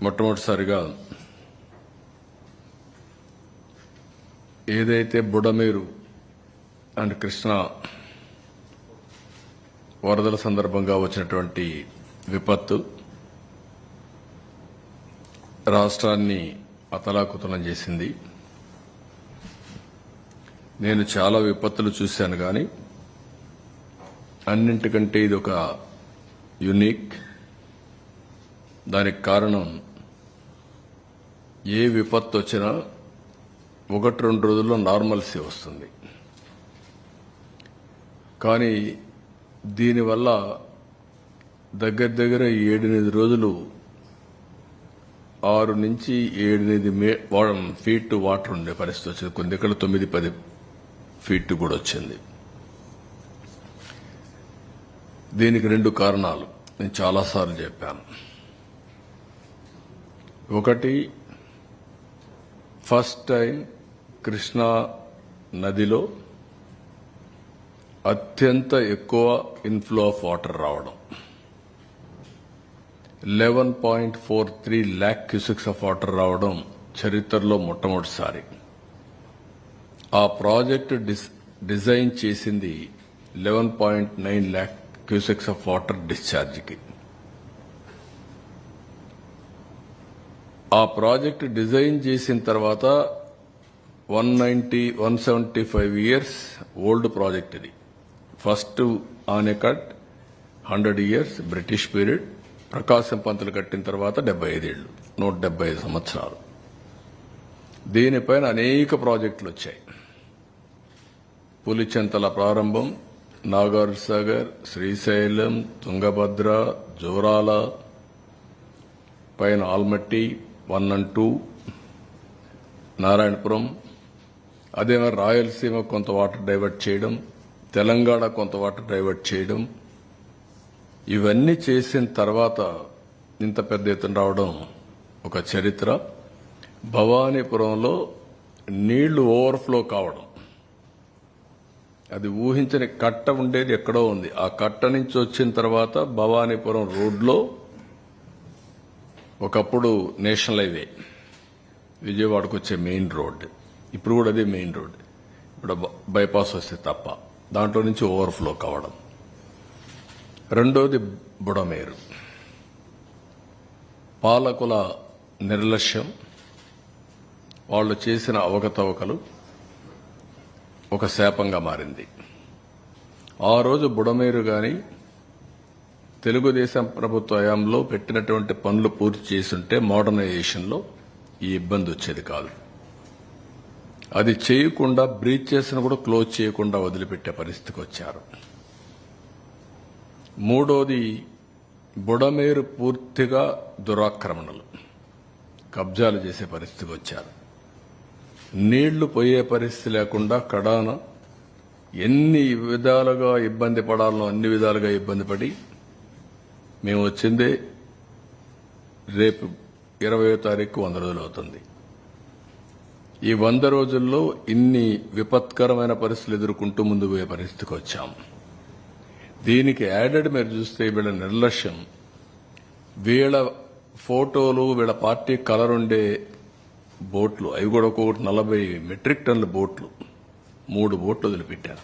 మొట్టమొదటిసారిగా ఏదైతే బుడమేరు అండ్ కృష్ణా వరదల సందర్భంగా వచ్చినటువంటి విపత్తు రాష్ట్రాన్ని అతలాకుతలం చేసింది. నేను చాలా విపత్తులు చూశాను, కానీ అన్నింటికంటే ఇది ఒక యునిక్. దానికి కారణం ఏ విపత్తు వచ్చినా 1-2 రోజుల్లో నార్మల్సీ వస్తుంది. కానీ దీనివల్ల దగ్గర దగ్గర 7-8 రోజులు 6 నుంచి 7-8 ఫీట్ వాటర్ ఉండే పరిస్థితి వచ్చింది. కొన్ని దగ్గర 9-10 ఫీట్ కూడా వచ్చింది. దీనికి 2 కారణాలు నేను చాలాసార్లు చెప్పాను. ఒకటి, ఫస్ట్ టైం కృష్ణా నదిలో అత్యంత ఎక్కువ ఇన్ఫ్లో ఆఫ్ వాటర్ రావడం. 11.43 lakh క్యూసెక్స్ ఆఫ్ వాటర్ రావడం చరిత్రలో మొట్టమొదటిసారి. ఆ ప్రాజెక్టు డిజైన్ చేసింది 11.9 lakh క్యూసెక్స్ ఆఫ్ వాటర్ డిశ్చార్జ్కి. ఆ ప్రాజెక్టు డిజైన్ చేసిన తర్వాత 175 ఇయర్స్ ఓల్డ్ ప్రాజెక్ట్ ఇది. First anicut 100 years British period. Prakasam Pantulu కట్టిన తర్వాత 75 ఏళ్లు, 175 సంవత్సరాలు. దీనిపైన అనేక ప్రాజెక్టులు వచ్చాయి. పులిచెంతల ప్రారంభం, నాగార్జున సాగర్, శ్రీశైలం, తుంగభద్ర, జోరాల పైన ఆల్మట్టి 1 and 2, నారాయణపురం. అదేమో రాయలసీమ కొంత వాటర్ డైవర్ట్ చేయడం, తెలంగాణ కొంత వాటర్ డైవర్ట్ చేయడం. ఇవన్నీ చేసిన తర్వాత ఇంత పెద్ద ఎత్తున రావడం ఒక చరిత్ర. భవానీపురంలో నీళ్లు ఓవర్ఫ్లో కావడం, అది ఊహించని కట్ట ఉండేది ఎక్కడో ఉంది. ఆ కట్ట నుంచి వచ్చిన తర్వాత భవానీపురం రోడ్లో ఒకప్పుడు నేషనల్ హైవే విజయవాడకు వచ్చే మెయిన్ రోడ్, ఇప్పుడు కూడా అదే మెయిన్ రోడ్. ఇప్పుడు బైపాస్ వస్తే తప్ప దాంట్లో నుంచి ఓవర్ఫ్లో కావడం. రెండోది బుడమేరు. పాలకుల నిర్లక్ష్యం, వాళ్ళు చేసిన అవకతవకలు ఒక శాపంగా మారింది. ఆ రోజు బుడమేరు గాని తెలుగుదేశం ప్రభుత్వ హయాంలో పెట్టినటువంటి పనులు పూర్తి చేసుంటే మోడర్నైజేషన్లో ఈ ఇబ్బంది వచ్చేది కాదు. అది చేయకుండా బ్రీచ్ చేసిన కూడా క్లోజ్ చేయకుండా వదిలిపెట్టే పరిస్థితికి వచ్చారు. మూడోది, బుడమేరు పూర్తిగా దురాక్రమణలు, కబ్జాలు చేసే పరిస్థితికి వచ్చారు. నీళ్లు పోయే పరిస్థితి లేకుండా కడాన ఎన్ని విధాలుగా ఇబ్బంది పడాలనో అన్ని విధాలుగా ఇబ్బంది పడి మేము వచ్చిందే రేపు 20వ తారీఖు 100 రోజులు అవుతుంది. ఈ 100 రోజుల్లో ఇన్ని విపత్కరమైన పరిస్థితులు ఎదుర్కొంటూ ముందు పోయే పరిస్థితికి వచ్చాం. దీనికి యాడెడ్ మీరు చూస్తే వీళ్ళ నిర్లక్ష్యం, వీళ్ళ ఫోటోలు, వీళ్ళ పార్టీ కలర్ ఉండే బోట్లు, అవి కూడా ఒక్కొక్కటి 40 మెట్రిక్ టన్నుల బోట్లు, 3 బోట్లు వదిలిపెట్టారు.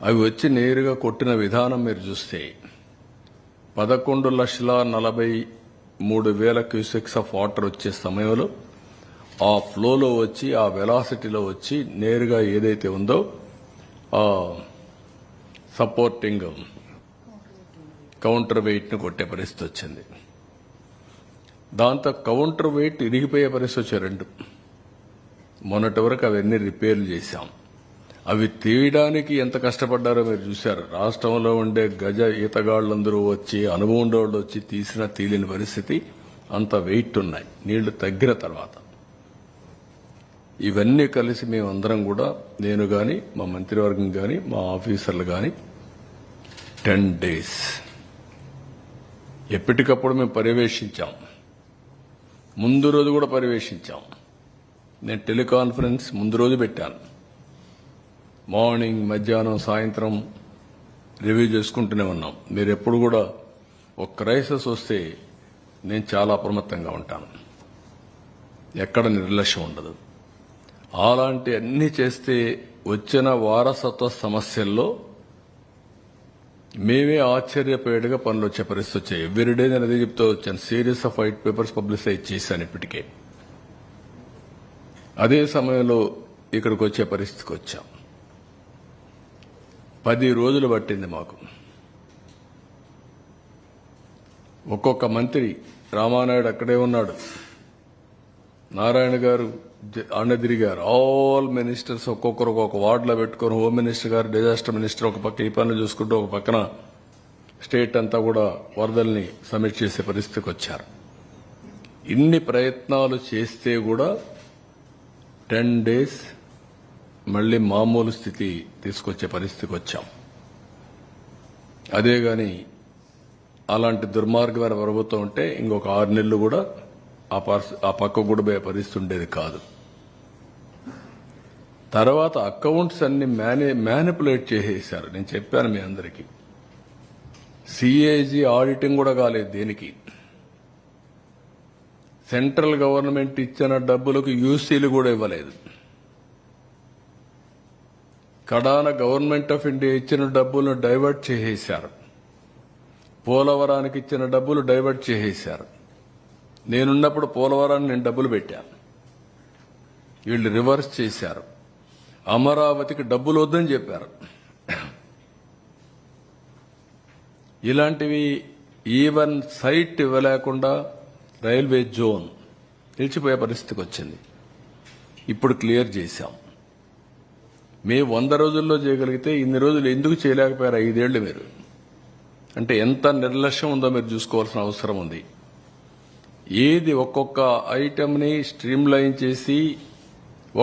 అవి వచ్చి నేరుగా కొట్టిన విధానం మీరు చూస్తే 11,43,000 క్యూసెక్స్ ఆఫ్ వాటర్ వచ్చే సమయంలో ఆ ఫ్లోలో వచ్చి, ఆ వెలాసిటీలో వచ్చి నేరుగా ఏదైతే ఉందో ఆ సపోర్టింగ్ కౌంటర్ వెయిట్ను కొట్టే పరిస్థితి వచ్చింది. దాంతో కౌంటర్ వెయిట్ ఇరిగిపోయే పరిస్థితి వచ్చాయి 2. మొన్నటి వరకు అవన్నీ రిపేర్లు చేశాం. అవి తీయడానికి ఎంత కష్టపడ్డారో మీరు చూశారు. రాష్ట్రంలో ఉండే గజ ఈతగాళ్లందరూ వచ్చి, అనుభవం ఉండేవాళ్ళు వచ్చి తీసినా తీయలేని పరిస్థితి. అంత వెయిట్ ఉన్నాయి నీళ్లు తగ్గిన తర్వాత. ఇవన్నీ కలిసి మేమందరం కూడా, నేను కానీ, మా మంత్రివర్గం కానీ, మా ఆఫీసర్లు కానీ 10 days ఎప్పటికప్పుడు మేము పర్యవేక్షించాం. ముందు రోజు కూడా పర్యవేక్షించాం. నేను టెలికాన్ఫరెన్స్ ముందు రోజు పెట్టాను. మార్నింగ్, మధ్యాహ్నం, సాయంత్రం రివ్యూ చేసుకుంటూనే ఉన్నాం. మీరు ఎప్పుడు కూడా ఒక క్రైసిస్ వస్తే నేను చాలా అప్రమత్తంగా ఉంటాను. ఎక్కడ నిర్లక్ష్యం ఉండదు. అలాంటి అన్ని చేస్తే వచ్చిన వారసత్వ సమస్యల్లో మేమే ఆశ్చర్యపోయేట్టుగా పనులు వచ్చే పరిస్థితి వచ్చాయి. ఎవ్రీడే నేను అదే చెప్తూ వచ్చాను. Series of white papers publicise చేశాను ఇప్పటికే. అదే సమయంలో ఇక్కడికి వచ్చే పరిస్థితికి వచ్చాం. 10 రోజులు పట్టింది మాకు. ఒక్కొక్క మంత్రి, రామానాయుడు అక్కడే ఉన్నాడు, నారాయణ గారు అన్న తిరిగారు, ఆల్ మినిస్టర్స్ ఒక్కొక్కరు ఒక్కొక్క వార్డులో పెట్టుకుని, హోమ్ మినిస్టర్ గారు, డిజాస్టర్ మినిస్టర్ ఒక పక్క ఈ పనులు చూసుకుంటూ ఒక పక్కన స్టేట్ అంతా కూడా వరదల్ని సమీక్ష చేసే పరిస్థితికి వచ్చారు. ఇన్ని ప్రయత్నాలు చేస్తే కూడా 10 days మళ్లీ మామూలు స్థితి తీసుకొచ్చే పరిస్థితికి వచ్చాం. అదే గాని అలాంటి దుర్మార్గమైన ప్రభుత్వం ఉంటే ఇంకొక 6 నెలలు కూడా ఆ పక్క కూడా పోయే పరిస్థితి ఉండేది కాదు. తర్వాత అకౌంట్స్ అన్ని మ్యానిపులేట్ చేసేశారు. నేను చెప్పాను మీ అందరికీ. సిఏజీ ఆడిటింగ్ కూడా కాలేదు దేనికి. సెంట్రల్ గవర్నమెంట్ ఇచ్చిన డబ్బులకు యూసీలు కూడా ఇవ్వలేదు. కడాన గవర్నమెంట్ ఆఫ్ ఇండియా ఇచ్చిన డబ్బులను డైవర్ట్ చేసేశారు. పోలవరానికి ఇచ్చిన డబ్బులు డైవర్ట్ చేసేశారు. నేనున్నప్పుడు పోలవరాన్ని నేను డబ్బులు పెట్టాను, వీళ్ళు రివర్స్ చేశారు. అమరావతికి డబ్బులు వద్దని చెప్పారు. ఇలాంటివి ఈవెన్ సైట్ ఇవ్వలేకుండా రైల్వే జోన్ నిలిచిపోయే పరిస్థితికి వచ్చింది. ఇప్పుడు క్లియర్ చేశాం. మేము 100 రోజుల్లో చేయగలిగితే ఇన్ని రోజులు ఎందుకు చేయలేకపోయారు? 5 ఏళ్లు మీరు. అంటే ఎంత నిర్లక్ష్యం ఉందో మీరు చూసుకోవాల్సిన అవసరం ఉంది. ఏది ఒక్కొక్క ఐటమ్ని స్ట్రీమ్ లైన్ చేసి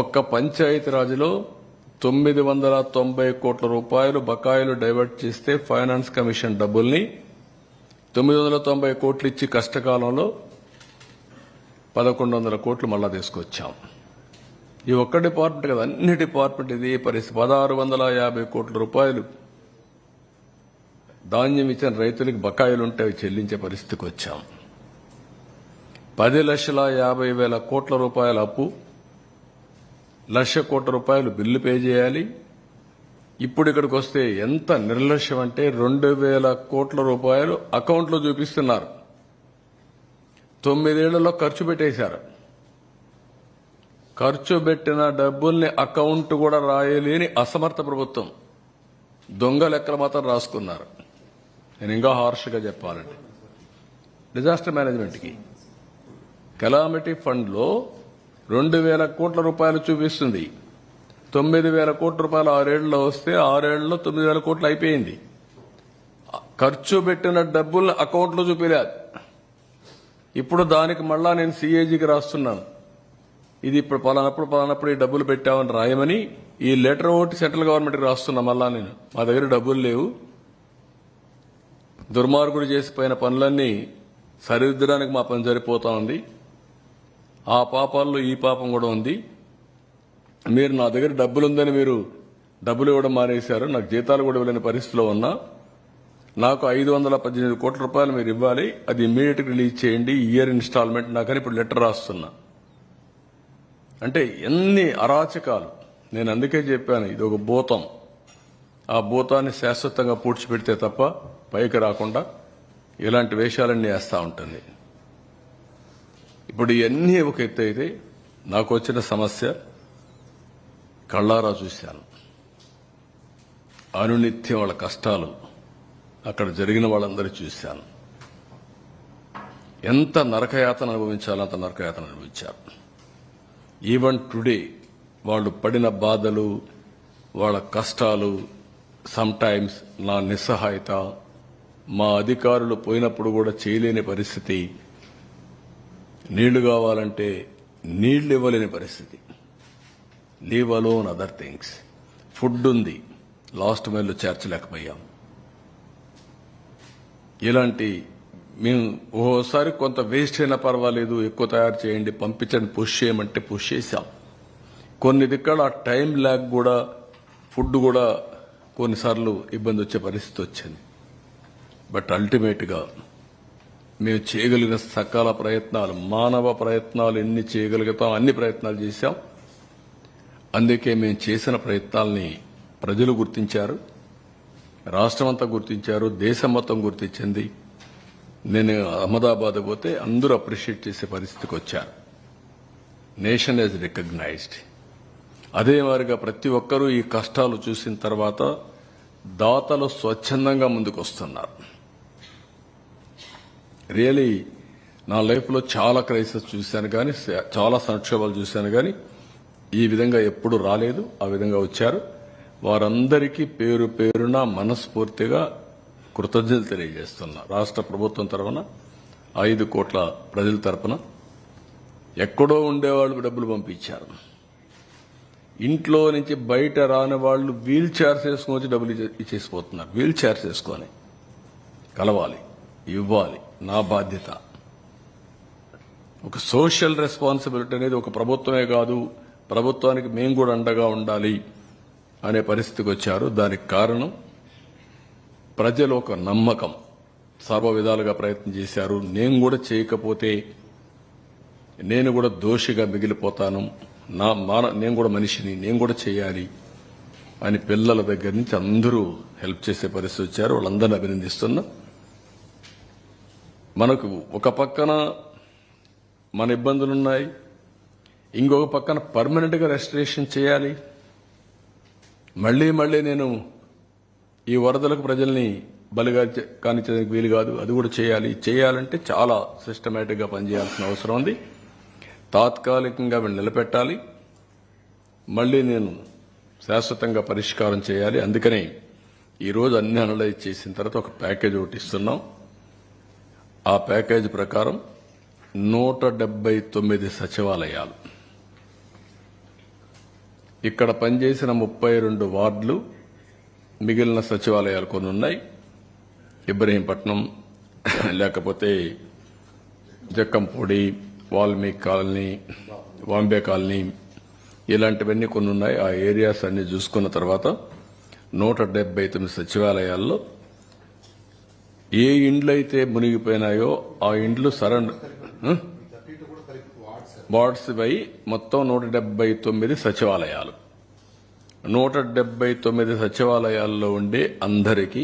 ఒక్క పంచాయతీరాజ్లో 990 కోట్ల రూపాయలు బకాయిలు డైవర్ట్ చేస్తే ఫైనాన్స్ కమిషన్ డబ్బుల్ని 990 కోట్లు ఇచ్చి కష్టకాలంలో 1100 కోట్లు మళ్ళా తీసుకొచ్చాం. ఈ ఒక్క డిపార్ట్మెంట్ కదా, అన్ని డిపార్ట్మెంట్ ఇదే పరిస్థితి. 1650 కోట్ల రూపాయలు ధాన్యం ఇచ్చిన రైతులకు బకాయిలుంటే అవి చెల్లించే పరిస్థితికి వచ్చాం. 10,50,000 కోట్ల రూపాయల అప్పు, 1,00,000 కోట్ల రూపాయలు బిల్లు పే చేయాలి. ఇప్పుడు ఇక్కడికి వస్తే ఎంత నిర్లక్ష్యం అంటే 2,000 కోట్ల రూపాయలు అకౌంట్లో చూపిస్తున్నారు. 9 ఏళ్లలో ఖర్చు పెట్టేశారు. ఖర్చు పెట్టిన డబ్బుల్ని అకౌంట్ కూడా రాయలేని అసమర్థ ప్రభుత్వం. దొంగ లెక్కలు మాత్రం రాసుకున్నారు. నేను ఇంకా హార్ష్గా చెప్పాలంటే డిజాస్టర్ మేనేజ్మెంట్కి కెలామిటీ ఫండ్లో 2,000 కోట్ల రూపాయలు చూపిస్తుంది. 9,000 కోట్ల రూపాయలు 6 ఏళ్లలో వస్తే 6 ఏళ్లలో 9,000 కోట్లు అయిపోయింది. ఖర్చు పెట్టిన డబ్బుల్ని అకౌంట్లో చూపించలేదు. ఇప్పుడు దానికి మళ్ళా నేను సిఏజీకి రాస్తున్నాను, ఇది ఇప్పుడు పలానప్పుడు ఈ డబ్బులు పెట్టామని రాయమని. ఈ లెటర్ ఒకటి సెంట్రల్ గవర్నమెంట్కి రాస్తున్నా. మళ్ళా నేను, మా దగ్గర డబ్బులు లేవు, దుర్మార్గుడు చేసిపోయిన పనులన్నీ సరిదిద్దడానికి మా పని సరిపోతా ఉంది, ఆ పాపాల్లో ఈ పాపం కూడా ఉంది. మీరు నా దగ్గర డబ్బులుందని మీరు డబ్బులు ఇవ్వడం మానేశారు. నాకు జీతాలు కూడా ఇవ్వలేని పరిస్థితిలో ఉన్నా. నాకు 518 కోట్ల రూపాయలు మీరు ఇవ్వాలి, అది ఇమ్మీడియట్ రిలీజ్ చేయండి, ఇయర్ ఇన్స్టాల్మెంట్ నాకని ఇప్పుడు లెటర్ రాస్తున్నా. అంటే ఎన్ని అరాచకాలు. నేను అందుకే చెప్పాను, ఇది ఒక భూతం. ఆ భూతాన్ని శాశ్వతంగా పూడ్చిపెడితే తప్ప పైకి రాకుండా ఇలాంటి వేషాలన్నీ వేస్తూ ఉంటుంది. ఇప్పుడు ఇవన్నీ ఒక ఎత్తు అయితే, నాకు వచ్చిన సమస్య కళ్ళారా చూశాను. అనునిత్యం వాళ్ళ కష్టాలు అక్కడ జరిగిన వాళ్ళందరూ చూశాను. ఎంత నరకయాతన అనుభవించాలో అంత నరకయాతన అనుభవించారు. ఈవెన్ టుడే వాళ్ళు పడిన బాధలు, వాళ్ళ కష్టాలు, సమ్ టైమ్స్ నా నిస్సహాయత, మా అధికారులు పోయినప్పుడు కూడా చేయలేని పరిస్థితి, నీళ్లు కావాలంటే నీళ్లు ఇవ్వలేని పరిస్థితి, leave alone other things. Food ఉంది, లాస్ట్ మైల్లో చేర్చలేకపోయాం. ఇలాంటి మేము ఓసారి కొంత వేస్ట్ అయినా పర్వాలేదు, ఎక్కువ తయారు చేయండి, పంపించండి, పుష్ చేయమంటే పుష్ చేశాం. కొన్ని దిక్కడ ఆ టైం ల్యాగ్ కూడా, ఫుడ్ కూడా కొన్నిసార్లు ఇబ్బంది వచ్చే పరిస్థితి వచ్చింది. బట్ అల్టిమేట్గా మేము చేయగలిగిన సకల ప్రయత్నాలు, మానవ ప్రయత్నాలు ఎన్ని చేయగలుగుతాం అన్ని ప్రయత్నాలు చేశాం. అందుకే మేము చేసిన ప్రయత్నాల్ని ప్రజలు గుర్తించారు, రాష్ట్రమంతా గుర్తించారు, దేశం మొత్తం గుర్తించింది. నేను అహ్మదాబాద్ పోతే అందరూ అప్రిషియేట్ చేసే పరిస్థితికి వచ్చారు. Nation is recognised. అదే మాదిరిగా ప్రతి ఒక్కరూ ఈ కష్టాలు చూసిన తర్వాత దాతలు స్వచ్ఛందంగా ముందుకు వస్తున్నారు. రియలీ నా లైఫ్లో చాలా క్రైసిస్ చూశాను కానీ, చాలా సంక్షోభాలు చూశాను కానీ ఈ విధంగా ఎప్పుడు రాలేదు. ఆ విధంగా వచ్చారు. వారందరికీ పేరు పేరున మనస్ఫూర్తిగా కృతజ్ఞతలు తెలియజేస్తున్నా. రాష్ట్ర ప్రభుత్వం తరఫున 5 కోట్ల ప్రజల తరఫున ఎక్కడో ఉండేవాళ్ళు డబ్బులు పంపించారు. ఇంట్లో నుంచి బయట రాని వాళ్ళు వీల్ చైర్స్ వేసుకొని వచ్చి డబ్బులు ఇచ్చేసిపోతున్నారు. వీల్ చైర్స్ వేసుకొని కలవాలి, ఇవ్వాలి, నా బాధ్యత. ఒక సోషల్ రెస్పాన్సిబిలిటీ అనేది ఒక ప్రభుత్వమే కాదు, ప్రభుత్వానికి మేము కూడా అండగా ఉండాలి అనే పరిస్థితికి వచ్చారు. దానికి కారణం ప్రజలు ఒక నమ్మకం, సర్వ విధాలుగా ప్రయత్నం చేశారు. నేను కూడా చేయకపోతే నేను కూడా దోషిగా మిగిలిపోతాను, నేను కూడా మనిషిని, నేను కూడా చేయాలి అని పిల్లల దగ్గర నుంచి అందరూ హెల్ప్ చేసే పరిస్థితి వచ్చారు. వాళ్ళందరినీ అభినందిస్తున్నా. మనకు ఒక పక్కన మన ఇబ్బందులున్నాయి, ఇంకొక పక్కన పర్మనెంట్ గా రెస్టరేషన్ చేయాలి. మళ్లీ నేను ఈ వరదలకు ప్రజల్ని బలిగా కానించడానికి వీలు కాదు, అది కూడా చేయాలంటే చాలా సిస్టమేటిక్ గా పనిచేయాల్సిన అవసరం ఉంది. తాత్కాలికంగా వీళ్ళు నిలబెట్టాలి, మళ్లీ నేను శాశ్వతంగా పరిష్కారం చేయాలి. అందుకనే ఈరోజు అన్ని అనలైజ్ చేసిన తర్వాత ఒక ప్యాకేజ్ ఒకటి ఇస్తున్నాం. ఆ ప్యాకేజ్ ప్రకారం 179 సచివాలయాలు, ఇక్కడ పనిచేసిన 32 వార్డులు, మిగిలిన సచివాలయాలు కొన్ని ఉన్నాయి. ఇబ్రహీంపట్నం, లేకపోతే జక్కంపూడి, వాల్మీకి కాలనీ, వాంబే కాలనీ, ఇలాంటివన్నీ కొన్ని ఉన్నాయి. ఆ ఏరియాస్ అన్ని చూసుకున్న తర్వాత 179 సచివాలయాల్లో ఏ ఇండ్లు అయితే మునిగిపోయినాయో ఆ ఇండ్లు వార్డ్స్ పై మొత్తం 179 సచివాలయాలు. 179 సచివాలయాల్లో ఉండే అందరికీ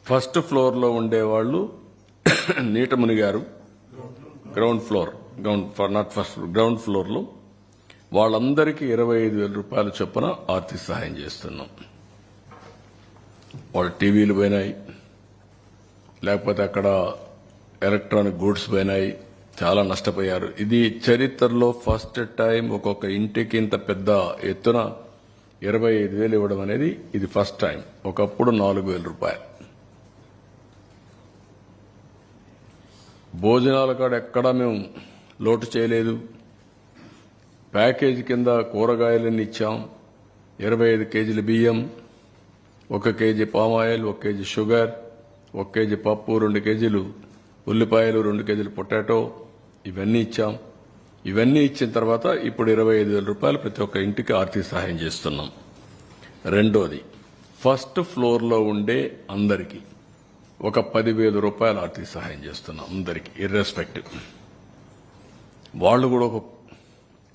ఫస్ట్ ఫ్లోర్ లో ఉండేవాళ్లు నీట మునిగారు, గ్రౌండ్ ఫ్లోర్ లో వాళ్ళందరికీ 25,000 రూపాయల చొప్పున ఆర్థిక సహాయం చేస్తున్నాం. వాళ్ళ టీవీలు పోయినాయి, లేకపోతే అక్కడ ఎలక్ట్రానిక్ గూడ్స్ పోయినాయి, చాలా నష్టపోయారు. ఇది చరిత్రలో ఫస్ట్ టైం ఒక్కొక్క ఇంటికి ఇంత పెద్ద ఎత్తున 25,000 ఇవ్వడం అనేది ఇది ఫస్ట్ టైం. ఒకప్పుడు 4,000 రూపాయలు. భోజనాల కాడ ఎక్కడా మేము లోటు చేయలేదు. ప్యాకేజీ కింద కూరగాయలన్నీ ఇచ్చాం. 25 కేజీల బియ్యం, 1 KG palm oil, 1 KG sugar, 1 KG పప్పు, 2 కేజీలు ఉల్లిపాయలు, 2 కేజీలు పొటాటో, ఇవన్నీ ఇచ్చాం. ఇవన్నీ ఇచ్చిన తర్వాత ఇప్పుడు 25,000 రూపాయలు ప్రతి ఒక్క ఇంటికి ఆర్థిక సహాయం చేస్తున్నాం. రెండోది, ఫస్ట్ ఫ్లోర్ లో ఉండే అందరికీ ఒక 10,000 రూపాయలు ఆర్థిక సహాయం చేస్తున్నాం. అందరికీ ఇర్రెస్పెక్టివ్. వాళ్ళు కూడా ఒక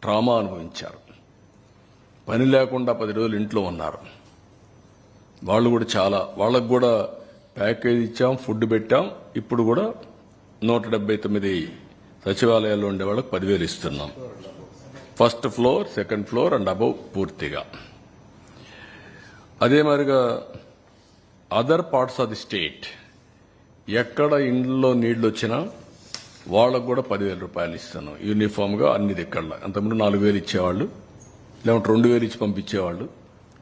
ట్రామా అనుభవించారు, పని లేకుండా 10 రోజులు ఇంట్లో ఉన్నారు. వాళ్ళకు కూడా ప్యాకేజ్ ఇచ్చాం, ఫుడ్ పెట్టాం. ఇప్పుడు కూడా 179 సచివాలయాల్లో ఉండే వాళ్ళకి 10,000 ఇస్తున్నాం. First floor, second floor and above పూర్తిగా. అదే మాదిరిగా other parts of the state ఎక్కడ ఇండ్లలో నీళ్లు వచ్చినా వాళ్ళకు కూడా 10,000 రూపాయలు ఇస్తున్నాం యూనిఫామ్ గా అన్ని దిక్కల్లో. అంతకుముందు 4,000 ఇచ్చేవాళ్ళు, లేకుంటే 2,000 ఇచ్చి పంపించేవాళ్ళు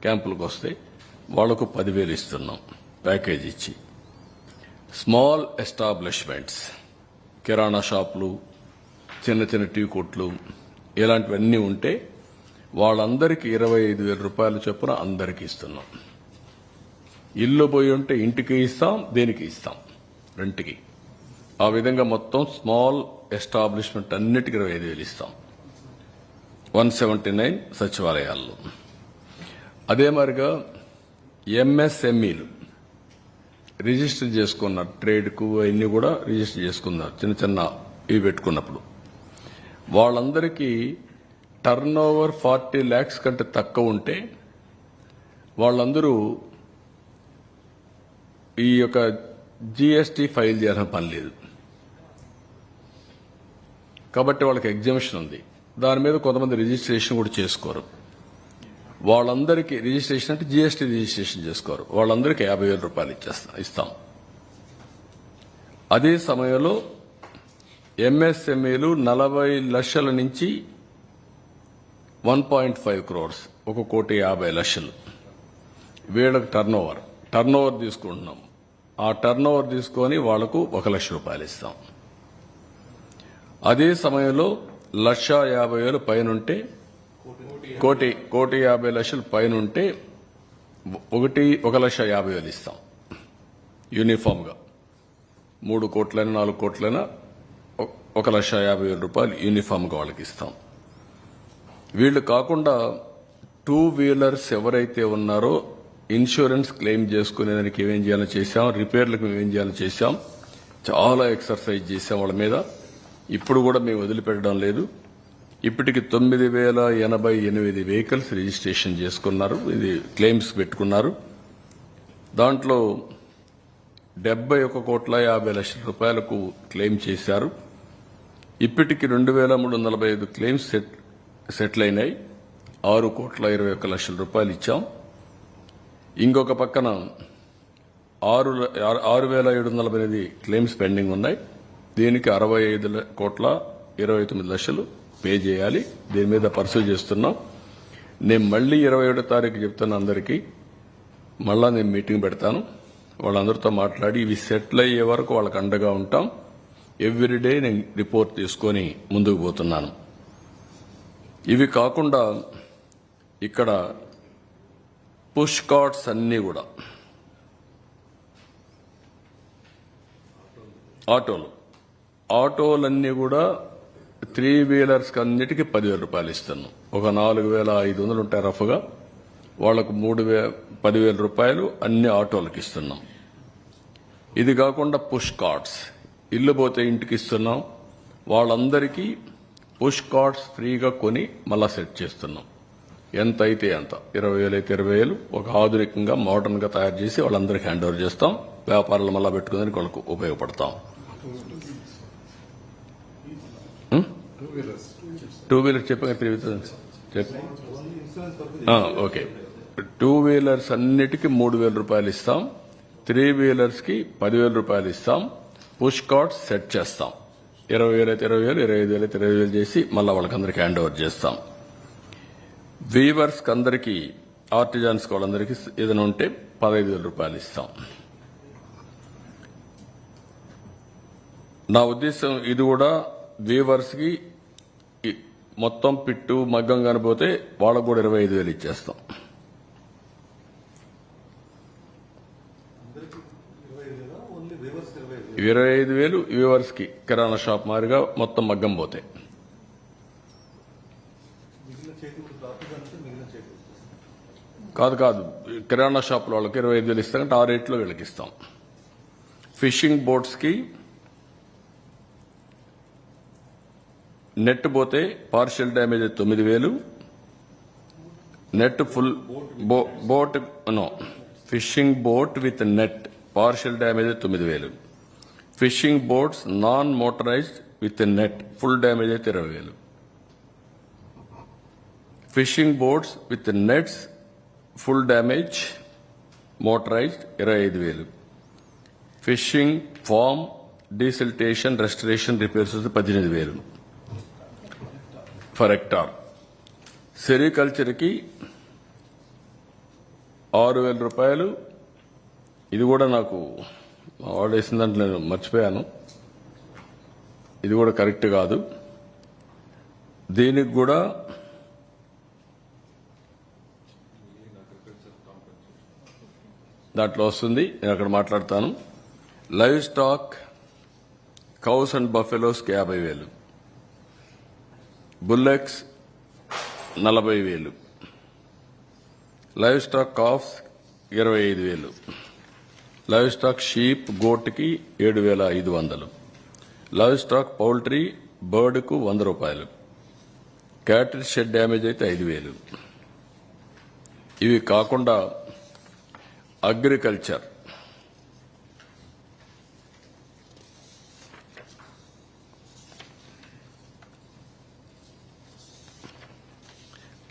క్యాంపులకు వస్తే. వాళ్లకు 10,000 ఇస్తున్నాం ప్యాకేజ్ ఇచ్చి. స్మాల్ ఎస్టాబ్లిష్మెంట్స్, కిరాణా షాపులు, చిన్న చిన్న టీ కొట్లు, ఇలాంటివన్నీ ఉంటే వాళ్ళందరికీ 25,000 రూపాయల చొప్పున అందరికీ ఇస్తున్నాం. ఇల్లు పోయి ఉంటే ఇంటికి ఇస్తాం, దేనికి ఇస్తాం, రెంట్కి. ఆ విధంగా మొత్తం స్మాల్ ఎస్టాబ్లిష్మెంట్ అన్నిటికీ 25,000 ఇస్తాం 179 సచివాలయాల్లో. అదే మాదిరిగా ఎంఎస్ఎంఈలు రిజిస్టర్ చేసుకున్నారు. ట్రేడ్కు అవన్నీ కూడా రిజిస్టర్ చేసుకున్నారు. చిన్న చిన్న ఇవి పెట్టుకున్నప్పుడు వాళ్ళందరికీ టర్న్ ఓవర్ 40 lakhs కంటే తక్కువ ఉంటే వాళ్ళందరూ ఈ యొక్క జిఎస్టీ ఫైల్ చేయాల్సిన పని లేదు. కాబట్టి వాళ్ళకి ఎగ్జామిషన్ ఉంది. దాని మీద కొంతమంది రిజిస్ట్రేషన్ కూడా చేసుకోరు. వాళ్ళందరికీ రిజిస్ట్రేషన్ అంటే జిఎస్టీ రిజిస్ట్రేషన్ చేసుకోరు. వాళ్ళందరికీ 50,000 రూపాయలు ఇస్తాం. అదే సమయంలో ఎంఎస్ఎంఈలు 40 లక్షల నుంచి 1.5 crores 1,50,00,000 వీళ్ళకి టర్న్ ఓవర్ తీసుకుంటున్నాం. ఆ టర్న్ ఓవర్ తీసుకొని వాళ్లకు 1,00,000 రూపాయలు ఇస్తాం. అదే సమయంలో 1,50,000 పైనుంటే 1,50,00,000 పైనుంటే 1,50,000 ఇస్తాం. యూనిఫామ్ గా 3 కోట్లైనా 4 కోట్లైనా 1,50,000 రూపాయలు యూనిఫామ్ గా వాళ్ళకి ఇస్తాం. వీళ్ళు కాకుండా 2 వీలర్స్ ఎవరైతే ఉన్నారో ఇన్సూరెన్స్ క్లెయిమ్ చేసుకునేదానికి ఏమేం చేయాలో చేశాం, రిపేర్లకు ఏమేం చేయాలో చేశాం, చాలా ఎక్సర్సైజ్ చేశాం వాళ్ళ మీద. ఇప్పుడు కూడా మేము వదిలిపెట్టడం లేదు. ఇప్పటికి 9,088 వెహికల్స్ రిజిస్ట్రేషన్ చేసుకున్నారు, ఇది క్లెయిమ్స్ పెట్టుకున్నారు. దాంట్లో 71,50,00,000 రూపాయలకు క్లెయిమ్ చేశారు. ఇప్పటికి 2,345 క్లెయిమ్స్ సెటిల్ అయినాయి. 6,21,00,000 రూపాయలు ఇచ్చాం. ఇంకొక పక్కన 6,748 క్లెయిమ్స్ పెండింగ్ ఉన్నాయి. దీనికి 65,29,00,000 పే చేయాలి. దీని మీద పర్సూ చేస్తున్నాం. నేను మళ్లీ 27వ తారీఖు చెప్తున్నా అందరికీ. మళ్ళా నేను మీటింగ్ పెడతాను. వాళ్ళందరితో మాట్లాడి ఇవి సెటిల్ అయ్యే వరకు వాళ్ళకి అండగా ఉంటాం. ఎవ్రీడే నేను రిపోర్ట్ తీసుకొని ముందుకు పోతున్నాను. ఇవి కాకుండా ఇక్కడ పుష్ కార్ట్స్ అన్నీ కూడా ఆటోలన్నీ కూడా 3 వీలర్స్ అన్నిటికీ 10,000 రూపాయలు ఇస్తున్నాం. ఒక 4,500 ఉంటాయి రఫ్గా. వాళ్లకు 10,000 రూపాయలు అన్ని ఆటోలకు ఇస్తున్నాం. ఇది కాకుండా పుష్ కార్ట్స్ ఇల్లు పోతే ఇంటికి ఇస్తున్నాం. వాళ్ళందరికీ పుష్ కార్ట్స్ ఫ్రీగా కొని మళ్ళా సెట్ చేస్తున్నాం. ఎంత అయితే అంత, 20,000 అయితే 20,000 ఒక ఆధునికంగా మోడర్న్ గా తయారు చేసి వాళ్ళందరికీ హ్యాండ్ ఓవర్ చేస్తాం. వ్యాపారాలు మళ్ళా పెట్టుకునేందుకు వాళ్ళకు ఉపయోగపడతాం. 2 వీలర్స్ చెప్పగా ఓకే. 2 వీలర్స్ అన్నిటికీ 3,000 రూపాయలు ఇస్తాం. 3 వీలర్స్ కి 10,000 రూపాయలు ఇస్తాం. పుష్ కార్ట్స్ సెట్ చేస్తాం. 20,000 అయితే 20,000, 25,000 అయితే 25,000 చేసి మళ్ళా వాళ్ళకందరికీ హ్యాండ్ ఓవర్ చేస్తాం. వీవర్స్ అందరికీ, ఆర్టిజాన్స్ వాళ్ళందరికీ ఏదైనా ఉంటే 15,000 రూపాయలు ఇస్తాం. నా ఉద్దేశం ఇది కూడా వీవర్స్ కి మొత్తం పిట్టు మగ్గం కనిపోతే వాళ్ళకు కూడా 25,000 ఇచ్చేస్తాం. 25,000 వీవర్స్ కి కిరాణా షాప్ మారిగా మొత్తం మగ్గం పోతే. కాదు కిరాణా షాప్ వాళ్ళకి 25,000 ఇస్తామంటే ఆ రేట్లో వీళ్ళకి ఇస్తాం. ఫిషింగ్ బోట్స్ కి నెట్ పోతే partial damage 9,000, net full boat fishing boat with net partial damage 9,000, fishing boats non motorised with net full damage అయితే 20,000, fishing boats with nets full damage motorised 25,000, fishing farm desiltation restoration repairs 18,000 for hectare. Sericulture కి 6,000 రూపాయలు. ఇది కూడా నాకు వాడేసిందంటే నేను మర్చిపోయాను. ఇది కూడా కరెక్ట్ కాదు. దీనికి కూడా దాంట్లో వస్తుంది, నేను అక్కడ మాట్లాడతాను. లైవ్ స్టాక్ కౌస్ అండ్ బఫెలోస్కి 50,000, bullocks 40,000, livestock calves 25,000, livestock sheep గోట్కి 7,500, లైవ్ స్టాక్ పౌల్ట్రీ బర్డ్కు 100 రూపాయలు, క్యాటిల్ షెడ్ డ్యామేజ్ అయితే 5,000. ఇవి కాకుండా అగ్రికల్చర్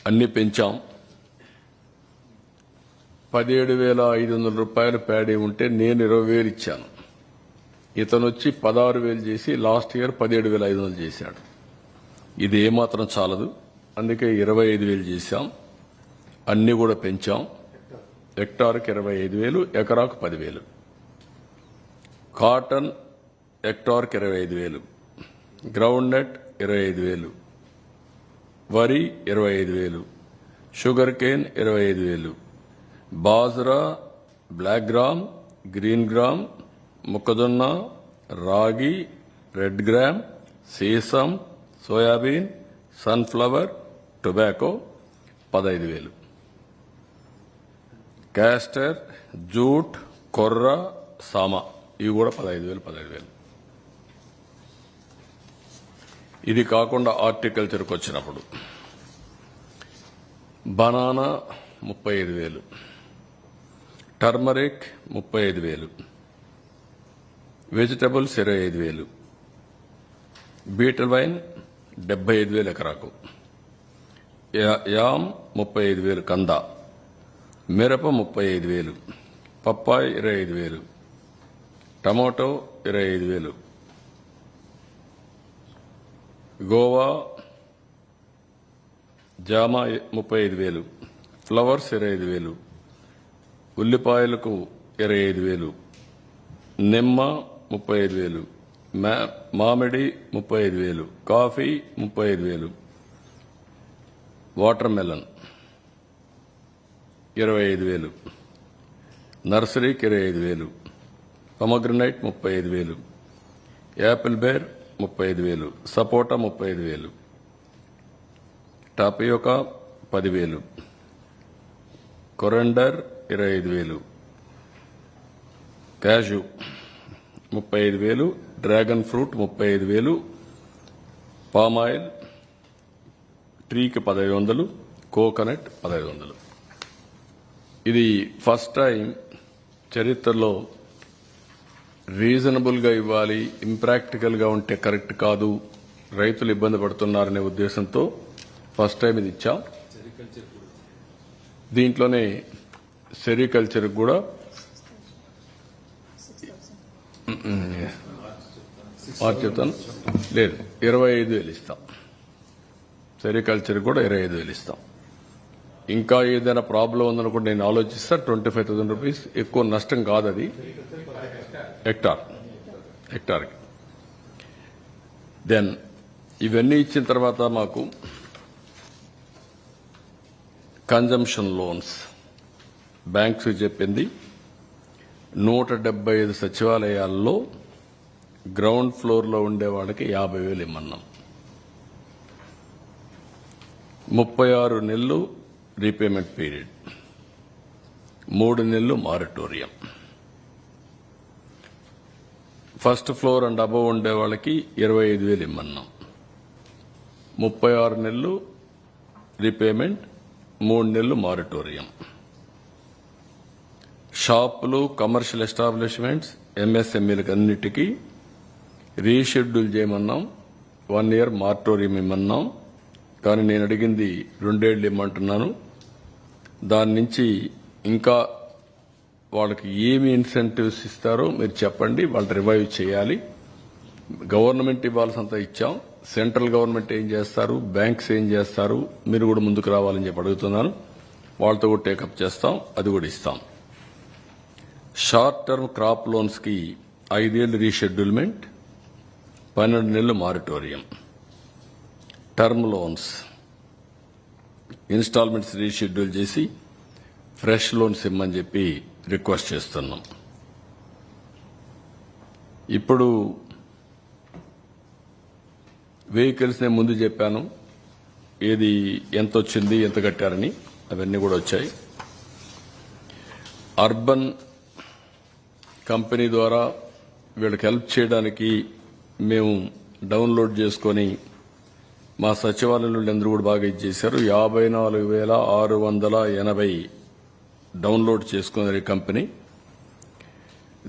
అన్ని పెంచాం. 17,500 రూపాయలు ప్యాడీ ఉంటే నేను 20,000 ఇచ్చాను. ఇతను వచ్చి 16,000 చేసి లాస్ట్ ఇయర్ 17,500 చేశాడు. ఇది ఏమాత్రం చాలదు, అందుకే 25,000 చేశాం. అన్ని కూడా పెంచాం. హెక్టార్కి 25,000, ఎకరాకు 10,000. కాటన్ హెక్టార్కి 25,000, గ్రౌండ్ నట్ 25,000, వరి 25,000, sugar cane 25,000, bajra, black gram, green gram, మొక్కజొన్న, రాగి, రెడ్ గ్రామ్, సీసం, soybean, sunflower, tobacco 15,000, castor, jute, కొర్ర, సామా ఇవి కూడా 15,000. ఇది కాకుండా హార్టికల్చర్కి వచ్చినప్పుడు banana 35,000, turmeric 35,000, vegetables 25,000, betel vine 75,000 ఎకరాకు, యామ్ 35,000 కంద, మిరప 35,000, పప్పాయి 25,000, టమాటో 25,000, గోవా జామ 35,000, ఫ్లవర్స్ 25,000, ఉల్లిపాయలకు 25,000, నిమ్మ 35,000, మామిడి 35,000, కాఫీ 35,000, వాటర్ మెలన్ 25,000, నర్సరీకి 25,000, pomegranate 35,000, apple ber 35,000, sapota 35,000, tapioca 10,000, coriander 25,000, cashew 35,000, dragon fruit 35,000, palm oil ట్రీకి 1,500, కోకోనట్ 1,500. ఇది ఫస్ట్ టైం చరిత్రలో రీజనబుల్గా ఇవ్వాలి, ఇంప్రాక్టికల్గా ఉంటే కరెక్ట్ కాదు, రైతులు ఇబ్బంది పడుతున్నారనే ఉద్దేశంతో ఫస్ట్ టైం ఇది ఇచ్చాం. దీంట్లోనే సెరికల్చర్ కూడా చెప్తాను, లేదు 25,000 ఇస్తాం. సెరికల్చర్ కూడా 25,000 ఇస్తాం. ఇంకా ఏదైనా ప్రాబ్లం ఉందనుకుంటే నేను ఆలోచిస్తా. 25,000 రూపీస్ ఎక్కువ నష్టం కాదు, అది హెక్టార్కి. దెన్ ఇవన్నీ ఇచ్చిన తర్వాత మాకు కన్జంప్షన్ లోన్స్ బ్యాంక్స్ చెప్పింది 175 సచివాలయాల్లో గ్రౌండ్ ఫ్లోర్లో ఉండేవాళ్ళకి 50,000 ఇమ్మన్నాం. 36 నెలలు రీపేమెంట్ పీరియడ్, 3 నెలలు moratorium. First floor and above ఉండే వాళ్ళకి 25,000 ఇమ్మన్నాం. 36 నెలలు రీపేమెంట్, 3 నెలలు మారటోరియం. షాపులు, కమర్షియల్ ఎస్టాబ్లిష్మెంట్స్, ఎంఎస్ఎంఈలకు అన్నిటికీ రీషెడ్యూల్ చేయమన్నాం. 1 ఇయర్ మారటోరియం ఇమ్మన్నాం. కానీ నేను అడిగింది 2 ఏళ్లు ఇమ్మంటున్నాను. దాని నుంచి ఇంకా వాళ్ళకి ఏమి ఇన్సెంటివ్స్ ఇస్తారో మీరు చెప్పండి, వాళ్ళు రివైవ్ చేయాలి. గవర్నమెంట్ ఇవ్వాల్సినంత ఇచ్చాం, సెంట్రల్ గవర్నమెంట్ ఏం చేస్తారు, బ్యాంక్స్ ఏం చేస్తారు, మీరు కూడా ముందుకు రావాలని చెప్పి అడుగుతున్నాను. వాళ్ళతో కూడా టేకప్ చేస్తాం, అది కూడా ఇస్తాం. షార్ట్ టర్మ్ క్రాప్ లోన్స్ కి 5 ఏళ్లు రీషెడ్యూల్మెంట్, 12 నెలలు moratorium. Term loans instalments reschedule చేసి ఫ్రెష్ లోన్స్ ఇమ్మని చెప్పి రిక్వెస్ట్ చేస్తున్నాం. ఇప్పుడు వెహికల్స్ నేను ముందు చెప్పాను, ఏది ఎంత వచ్చింది, ఎంత కట్టారని, అవన్నీ కూడా వచ్చాయి. అర్బన్ కంపెనీ ద్వారా వీళ్ళకి హెల్ప్ చేయడానికి మేము డౌన్లోడ్ చేసుకొని మా సచివాలయంలో అందరూ కూడా బాగా ఇచ్చేశారు. 54,680 డౌన్లోడ్ చేసుకున్నారు ఈ కంపెనీ.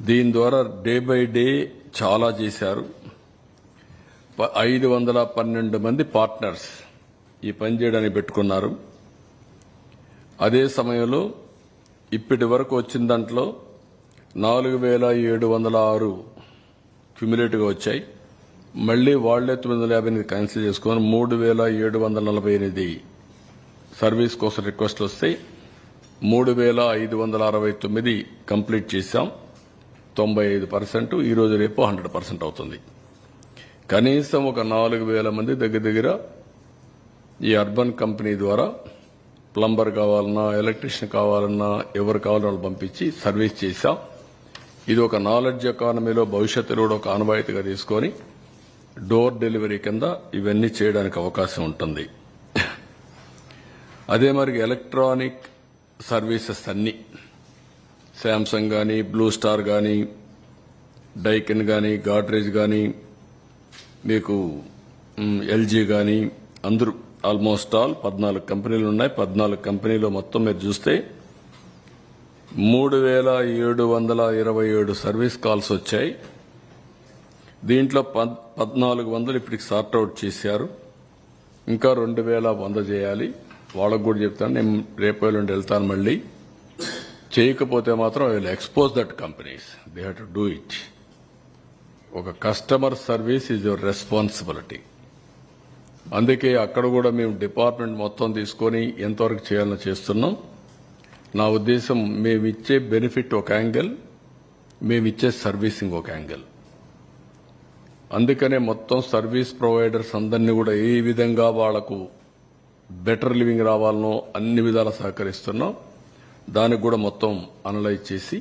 దీని ద్వారా డే బై డే చాలా చేశారు. 512 మంది పార్ట్నర్స్ ఈ పని చేయడానికి పెట్టుకున్నారు. అదే సమయంలో ఇప్పటి వరకు వచ్చిన దాంట్లో 4,706 క్యుములేటివ్గా వచ్చాయి. మళ్లీ వాళ్లే 958 క్యాన్సిల్ చేసుకుని 3,748 సర్వీస్ కోసం రిక్వెస్ట్లు వస్తాయి. 3,569 కంప్లీట్ చేశాం. 95%. ఈ రోజు రేపు 100% అవుతుంది. కనీసం ఒక 4,000 మంది దగ్గర ఈ అర్బన్ కంపెనీ ద్వారా ప్లంబర్ కావాలన్నా, ఎలక్ట్రీషియన్ కావాలన్నా, ఎవరు కావాలన్నా వాళ్ళు పంపించి సర్వీస్ చేశాం. ఇది ఒక నాలెడ్జ్ ఎకానమీలో భవిష్యత్తులో కూడా ఒక ఆనవాయితీగా తీసుకొని డోర్ డెలివరీ కింద ఇవన్నీ చేయడానికి అవకాశం ఉంటుంది. అదే మరి ఎలక్ట్రానిక్ సర్వీసెస్ అన్ని శాంసంగ్ కానీ, బ్లూ స్టార్ కానీ, డైకిన్ కానీ, గాడ్రేజ్ కానీ, మీకు ఎల్జీ కానీ, అందరూ ఆల్మోస్ట్ ఆల్ 14 కంపెనీలు ఉన్నాయి. 14 కంపెనీలో మొత్తం మీరు చూస్తే 3,727 సర్వీస్ కాల్స్ వచ్చాయి. దీంట్లో 1,400 ఇప్పటికి సార్ట్అవుట్ చేశారు. ఇంకా 2,100 చేయాలి. వాళ్ళకు కూడా చెప్తాను, నేను రేపు ఎల్లుండి వెళ్తాను. మళ్ళీ చేయకపోతే మాత్రం I will expose that companies. They have to do it. ఒక customer service is your responsibility. అందుకే అక్కడ కూడా మేము డిపార్ట్మెంట్ మొత్తం తీసుకొని ఎంతవరకు చేయాలని చేస్తున్నాం. నా ఉద్దేశం, మేమిచ్చే బెనిఫిట్ ఒక యాంగిల్, మేమిచ్చే సర్వీసింగ్ ఒక యాంగిల్. అందుకనే మొత్తం సర్వీస్ ప్రొవైడర్స్ అందరినీ కూడా ఏ విధంగా వాళ్లకు బెటర్ లివింగ్ రావాలనో అన్ని విధాలా సహకరిస్తున్నాం. దానికి కూడా మొత్తం అనలైజ్ చేసి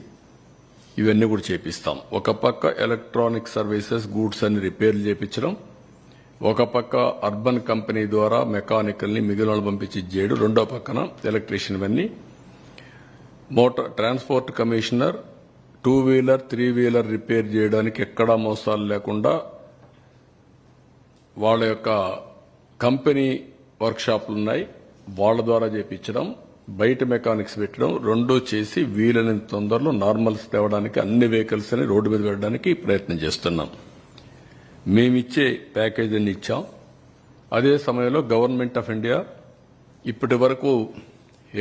ఇవన్నీ కూడా చేపిస్తాం. ఒక పక్క ఎలక్ట్రానిక్ సర్వీసెస్, గూడ్స్ అన్ని రిపేర్లు చేపించడం, ఒక పక్క అర్బన్ కంపెనీ ద్వారా మెకానికల్ని మిగిలిన పంపించి చేయడం, రెండో పక్కన ఎలక్ట్రీషియన్ అన్ని. Motor transport commissioner 2 wheeler 3 wheeler repair చేయడానికి ఎక్కడా మోసాలు లేకుండా వాళ్ళ యొక్క కంపెనీ వర్క్షాప్లు ఉన్నాయి, వాళ్ళ ద్వారా చేపించడం, బయట మెకానిక్స్ పెట్టడం, రెండూ చేసి వీలైనంత తొందరలో నార్మల్స్ తేవడానికి అన్ని వెహికల్స్ అని రోడ్డు మీద పెట్టడానికి ప్రయత్నం చేస్తున్నాం. మేమిచ్చే ప్యాకేజ్ అన్ని ఇచ్చాం. అదే సమయంలో గవర్నమెంట్ ఆఫ్ ఇండియా ఇప్పటి వరకు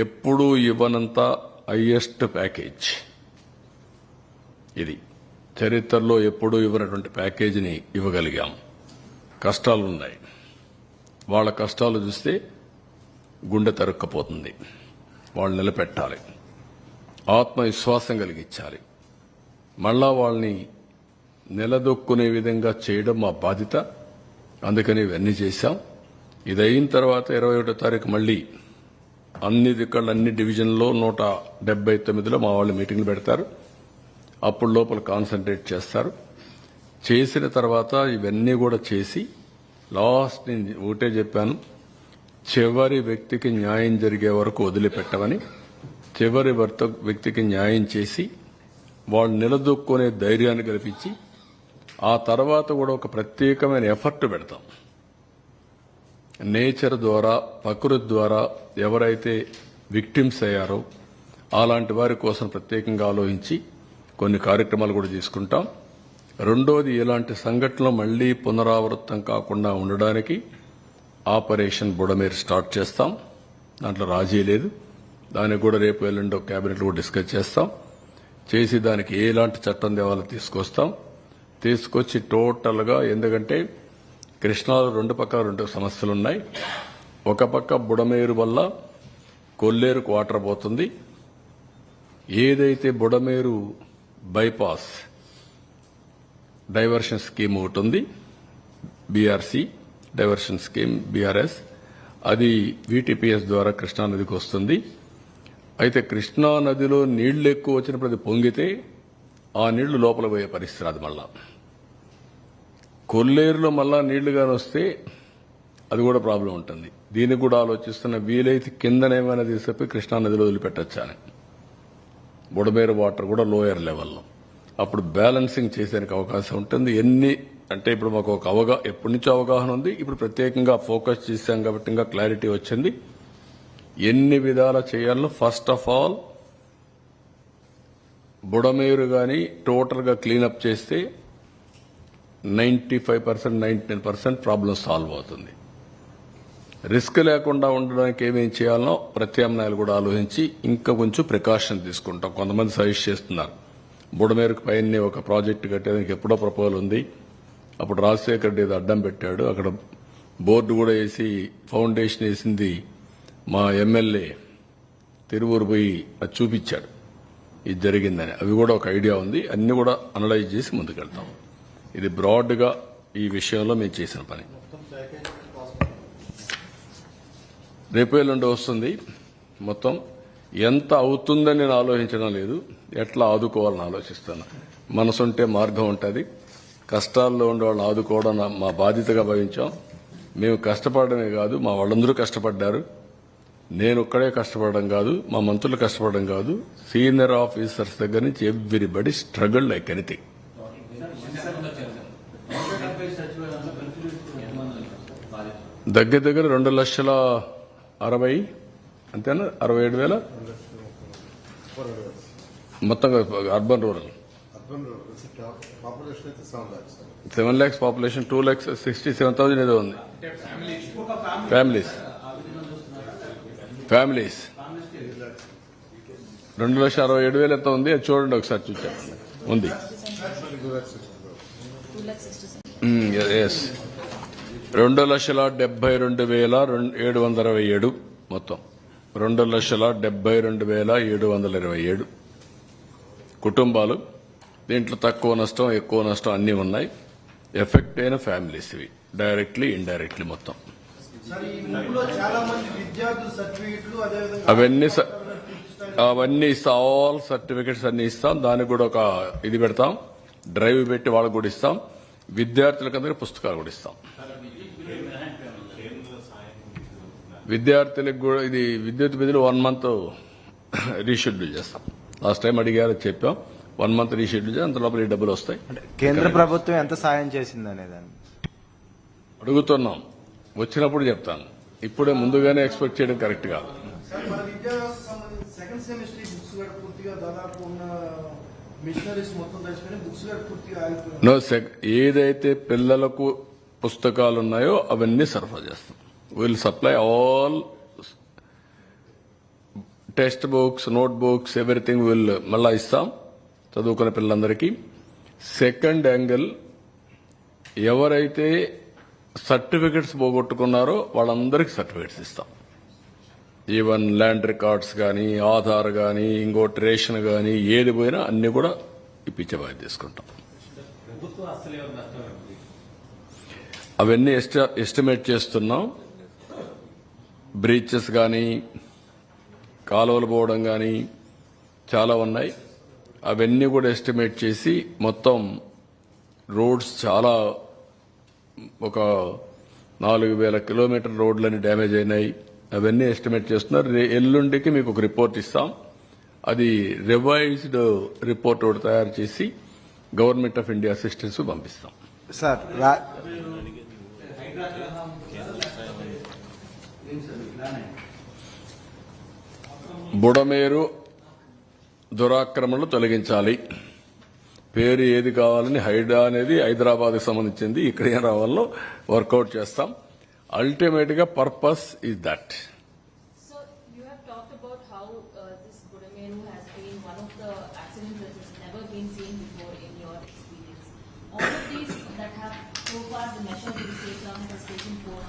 ఎప్పుడూ ఇవ్వనంత హైయెస్ట్ ప్యాకేజ్ ఇది. చరిత్రలో ఎప్పుడూ ఇవ్వనటువంటి ప్యాకేజీని ఇవ్వగలిగాం. కష్టాలున్నాయి. వాళ్ళ కష్టాలు చూస్తే గుండె తరుక్కపోతుంది. వాళ్ళు నిలబెట్టాలి, ఆత్మవిశ్వాసం కలిగించాలి, మళ్ళా వాళ్ళని నిలదొక్కునే విధంగా చేయడం మా బాధ్యత. అందుకని ఇవన్నీ చేశాం. ఇది అయిన తర్వాత 21వ తారీఖు మళ్లీ అన్ని దిక్కళ్ళు, అన్ని డివిజన్లో 179లో మా వాళ్ళు మీటింగ్లు పెడతారు. అప్పుడు లోపల కాన్సన్ట్రేట్ చేస్తారు. చేసిన తర్వాత ఇవన్నీ కూడా చేసి లాస్ట్ నేను ఒకటే చెప్పాను, చివరి వ్యక్తికి న్యాయం జరిగే వరకు వదిలిపెట్టమని. చివరి వ్యక్తికి న్యాయం చేసి వాళ్ళు నిలదొక్కునే ధైర్యాన్ని కల్పించి ఆ తర్వాత కూడా ఒక ప్రత్యేకమైన ఎఫర్ట్ పెడతాం. నేచర్ ద్వారా, ప్రకృతి ద్వారా ఎవరైతే విక్టిమ్స్ అయ్యారో అలాంటి వారి కోసం ప్రత్యేకంగా ఆలోచించి కొన్ని కార్యక్రమాలు కూడా తీసుకుంటాం. రెండోది, ఇలాంటి సంఘటనలు మళ్లీ పునరావృతం కాకుండా ఉండడానికి ఆపరేషన్ బుడమేరు స్టార్ట్ చేస్తాం. దాంట్లో రాజీ లేదు. దానికి కూడా రేపు ఎల్లుండో కేబినెట్ కూడా డిస్కస్ చేస్తాం. చేసి దానికి ఎలాంటి చట్టం తేవాలో తీసుకొచ్చి టోటల్గా, ఎందుకంటే కృష్ణాలో 2 పక్కల 2 సమస్యలున్నాయి. ఒక పక్క బుడమేరు వల్ల కొల్లేరుకు వాటర్ పోతుంది. ఏదైతే బుడమేరు బైపాస్ డైవర్షన్ స్కీమ్ ఒకటి ఉంది, బీఆర్సీ డైవర్షన్ స్కీమ్, బీఆర్ఎస్, అది వీటీపీఎస్ ద్వారా కృష్ణానదికి వస్తుంది. అయితే కృష్ణానదిలో నీళ్లు ఎక్కువ వచ్చినప్పుడు అది పొంగితే ఆ నీళ్లు లోపల పోయే పరిస్థితి రాదు. మళ్ళా కొల్లేరులో మళ్ళా నీళ్లుగాని వస్తే అది కూడా ప్రాబ్లం ఉంటుంది. దీనికి కూడా ఆలోచిస్తున్న, వీలైతే కిందనేమైనా తీసుకుపోయి కృష్ణానదిలో వదిలిపెట్టచ్చా అని. బుడమేరు వాటర్ కూడా లోయర్ లెవెల్లో. అప్పుడు బ్యాలెన్సింగ్ చేసేందుకు అవకాశం ఉంటుంది. అంటే ఇప్పుడు మాకు ఒక ఎప్పటి నుంచో అవగాహన ఉంది. ఇప్పుడు ప్రత్యేకంగా ఫోకస్ చేశాం కాబట్టి ఇంకా క్లారిటీ వచ్చింది. ఎన్ని విధాలా చేయాలో ఫస్ట్ ఆఫ్ ఆల్ బుడమేరు కానీ టోటల్గా క్లీనప్ చేస్తే 95%, 99% ప్రాబ్లం సాల్వ్ అవుతుంది. రిస్క్ లేకుండా ఉండడానికి ఏమేం చేయాలనో ప్రత్యామ్నాయాలు కూడా ఆలోచించి ఇంకా కొంచెం ప్రికాషన్ తీసుకుంటాం. కొంతమంది సజెస్ట్ చేస్తున్నారు బుడమేరుకు పైన ఒక ప్రాజెక్టు కట్టేదానికి ఎప్పుడో ప్రపోజల్ ఉంది. అప్పుడు రాజశేఖర్ రెడ్డి ఏదో అడ్డం పెట్టాడు. అక్కడ బోర్డు కూడా వేసి ఫౌండేషన్ వేసింది మా ఎమ్మెల్యే తిరువూరు పోయి అది చూపించాడు ఇది జరిగిందని. అవి కూడా ఒక ఐడియా ఉంది. అన్ని కూడా అనలైజ్ చేసి ముందుకెళ్తాం. ఇది బ్రాడ్గా ఈ విషయంలో మేము చేసిన పని. రేపు ఎల్లుండి వస్తుంది. మొత్తం ఎంత అవుతుందని నేను ఆలోచించడం లేదు, ఎట్లా ఆదుకోవాలని ఆలోచిస్తాను. మనసుంటే మార్గం ఉంటుంది. కష్టాల్లో ఉండే వాళ్ళని ఆదుకోవడం మా బాధ్యతగా భావించాం. మేము కష్టపడమే కాదు, మా వాళ్ళందరూ కష్టపడ్డారు. నేను ఒక్కడే కష్టపడడం కాదు, మా మంత్రులు కష్టపడడం కాదు, సీనియర్ ఆఫీసర్స్ దగ్గర నుంచి ఎవ్రీబడి స్ట్రగుల్ లైక్ ఎనీథింగ్. దగ్గర 2,60,60 అంతేనా? 67,000 మొత్తం అర్బన్ రూరల్ 7 lakhs పాపులేషన్ 2,67,000 ఏదో ఉంది. ఫ్యామిలీస్ 2,67,000 ఎంత ఉంది అది చూడండి ఒకసారి. చూచాను ఉంది. ఎస్ 2,72,727 మొత్తం 2,72,727 కుటుంబాలు. దీంట్లో తక్కువ నష్టం ఎక్కువ నష్టం అన్నీ ఉన్నాయి. ఎఫెక్ట్ అయిన ఫ్యామిలీస్ ఇవి డైరెక్ట్లీ ఇండైరెక్ట్లీ మొత్తం. అవన్నీ ఇస్తాం. ఆల్ సర్టిఫికెట్స్ అన్ని ఇస్తాం. దానికి కూడా ఒక ఇది పెడతాం, డ్రైవ్ పెట్టి వాళ్ళకు కూడా ఇస్తాం. విద్యార్థులకందరికీ పుస్తకాలు కూడా ఇస్తాం. విద్యార్థులకు కూడా ఇది విద్యుత్ బిల్లులు 1 month రీషెడ్యూల్ చేస్తాం. లాస్ట్ టైం అడిగారు చెప్పాం. 1 month రీషెడ్యూల్ చేసి అంత లోపల ఈ డబ్బులు వస్తాయి. కేంద్ర ప్రభుత్వం ఎంత సాయం చేసింది అనేదాన్ని అడుగుతున్నాం. వచ్చినప్పుడు చెప్తాను. ఇప్పుడే ముందుగానే ఎక్స్పెక్ట్ చేయడం కరెక్ట్ కాదు. ఏదైతే పిల్లలకు పుస్తకాలు ఉన్నాయో అవన్నీ సరఫరా చేస్తాం. Will supply all text books, note books, everything will మళ్ళా ఇస్తాం చదువుకున్న పిల్లలందరికీ. సెకండ్ యాంగిల్, ఎవరైతే సర్టిఫికెట్స్ పోగొట్టుకున్నారో వాళ్ళందరికీ సర్టిఫికెట్స్ ఇస్తాం. ఈవెన్ ల్యాండ్ రికార్డ్స్ కానీ, ఆధార్ కానీ, ఇంకోటి రేషన్ కానీ, ఏది పోయినా అన్ని కూడా ఇప్పించే బాధ్యత తీసుకుంటాం. అవన్నీ ఎస్టిమేట్ చేస్తున్నాం. బ్రీచెస్ కానీ, కాలువలు పోవడం కానీ చాలా ఉన్నాయి. అవన్నీ కూడా ఎస్టిమేట్ చేసి మొత్తం రోడ్స్ చాలా ఒక 4,000 కిలోమీటర్ రోడ్లని డ్యామేజ్ అయినాయి. అవన్నీ ఎస్టిమేట్ చేస్తున్నారు. ఎల్లుండికి మీకు ఒక రిపోర్ట్ ఇస్తాం. అది రివైజ్డ్ రిపోర్ట్ ఒకటి తయారు చేసి గవర్నమెంట్ ఆఫ్ ఇండియా అసిస్టెన్స్ పంపిస్తాం. సార్ బుడమేరు దురాక్రమణలు తొలగించాలి. పేరు ఏది కావాలని హైడా అనేది హైదరాబాద్కి సంబంధించింది. ఇక్కడ ఏం రావాలో వర్కౌట్ చేస్తాం. అల్టిమేట్ గా purpose is that. So you have talked about how this Budameru has been one of the accidents that has never been seen before in your experience. All of these that have so far the measures the state government has taken for.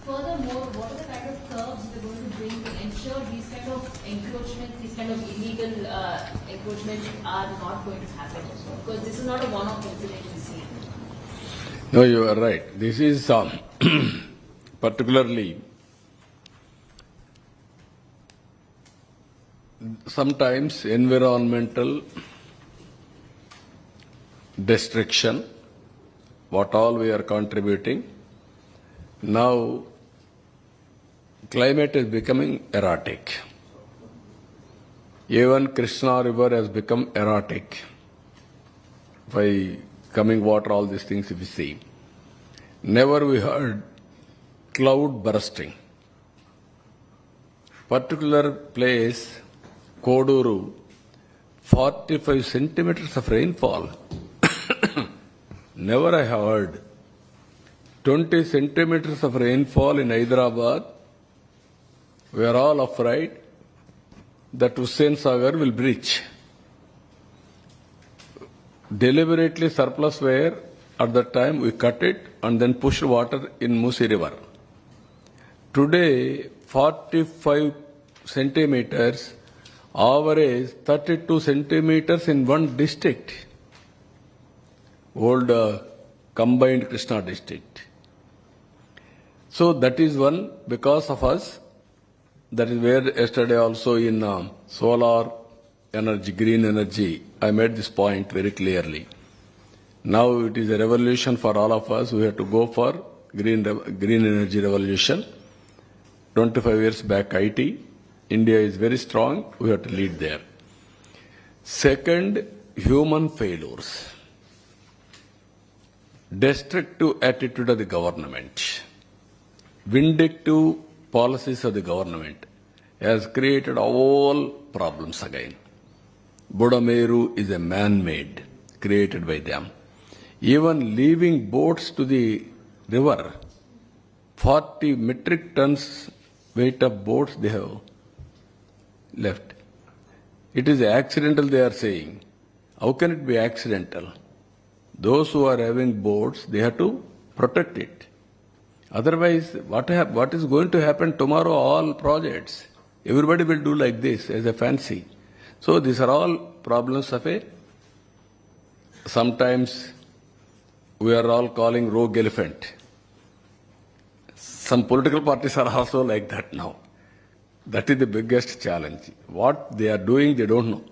Furthermore, what are the kind of curbs they're going to bring to ensure these kind of encroachments, these kind of illegal encroachments are not going to happen? Because this is not a one-off incident we see. No, you are right. This is particularly sometimes environmental destruction, what all we are contributing. Now, climate is becoming erratic. Even Krishna river has become erratic. by coming water, all these things if we see. Never we heard cloud bursting. Particular place, Koduru, 45 centimeters of rainfall. Never I have heard 20 centimeters of rainfall in Hyderabad. We are all afraid that Hussain Sagar will breach. Deliberately surplus where at that time we cut it and then pushed water in Musi River. Today, 45 centimeters, average 32 centimeters in one district, old combined Krishna district. So that is one because of us. That is where yesterday also in solar energy, green energy, I made this point very clearly. Now it is a revolution for all of us. We have to go for green energy revolution. 25 years back, IT. India is very strong. We have to lead there. Second, human failures. Destructive attitude of the government. Vindictive policies of the government has created all problems again. Budameru is a man-made, created by them. Even leaving boats to the river, 40 metric tons weight of boats they have left. It is accidental, they are saying. How can it be accidental? Those who are having boats, they have to protect it. Otherwise, what is going to happen tomorrow? All projects, everybody will do like this as a fancy. So these are all problems of a, sometimes we are all calling rogue elephant. Some political parties are also like that now. That is the biggest challenge. What they are doing, they don't know.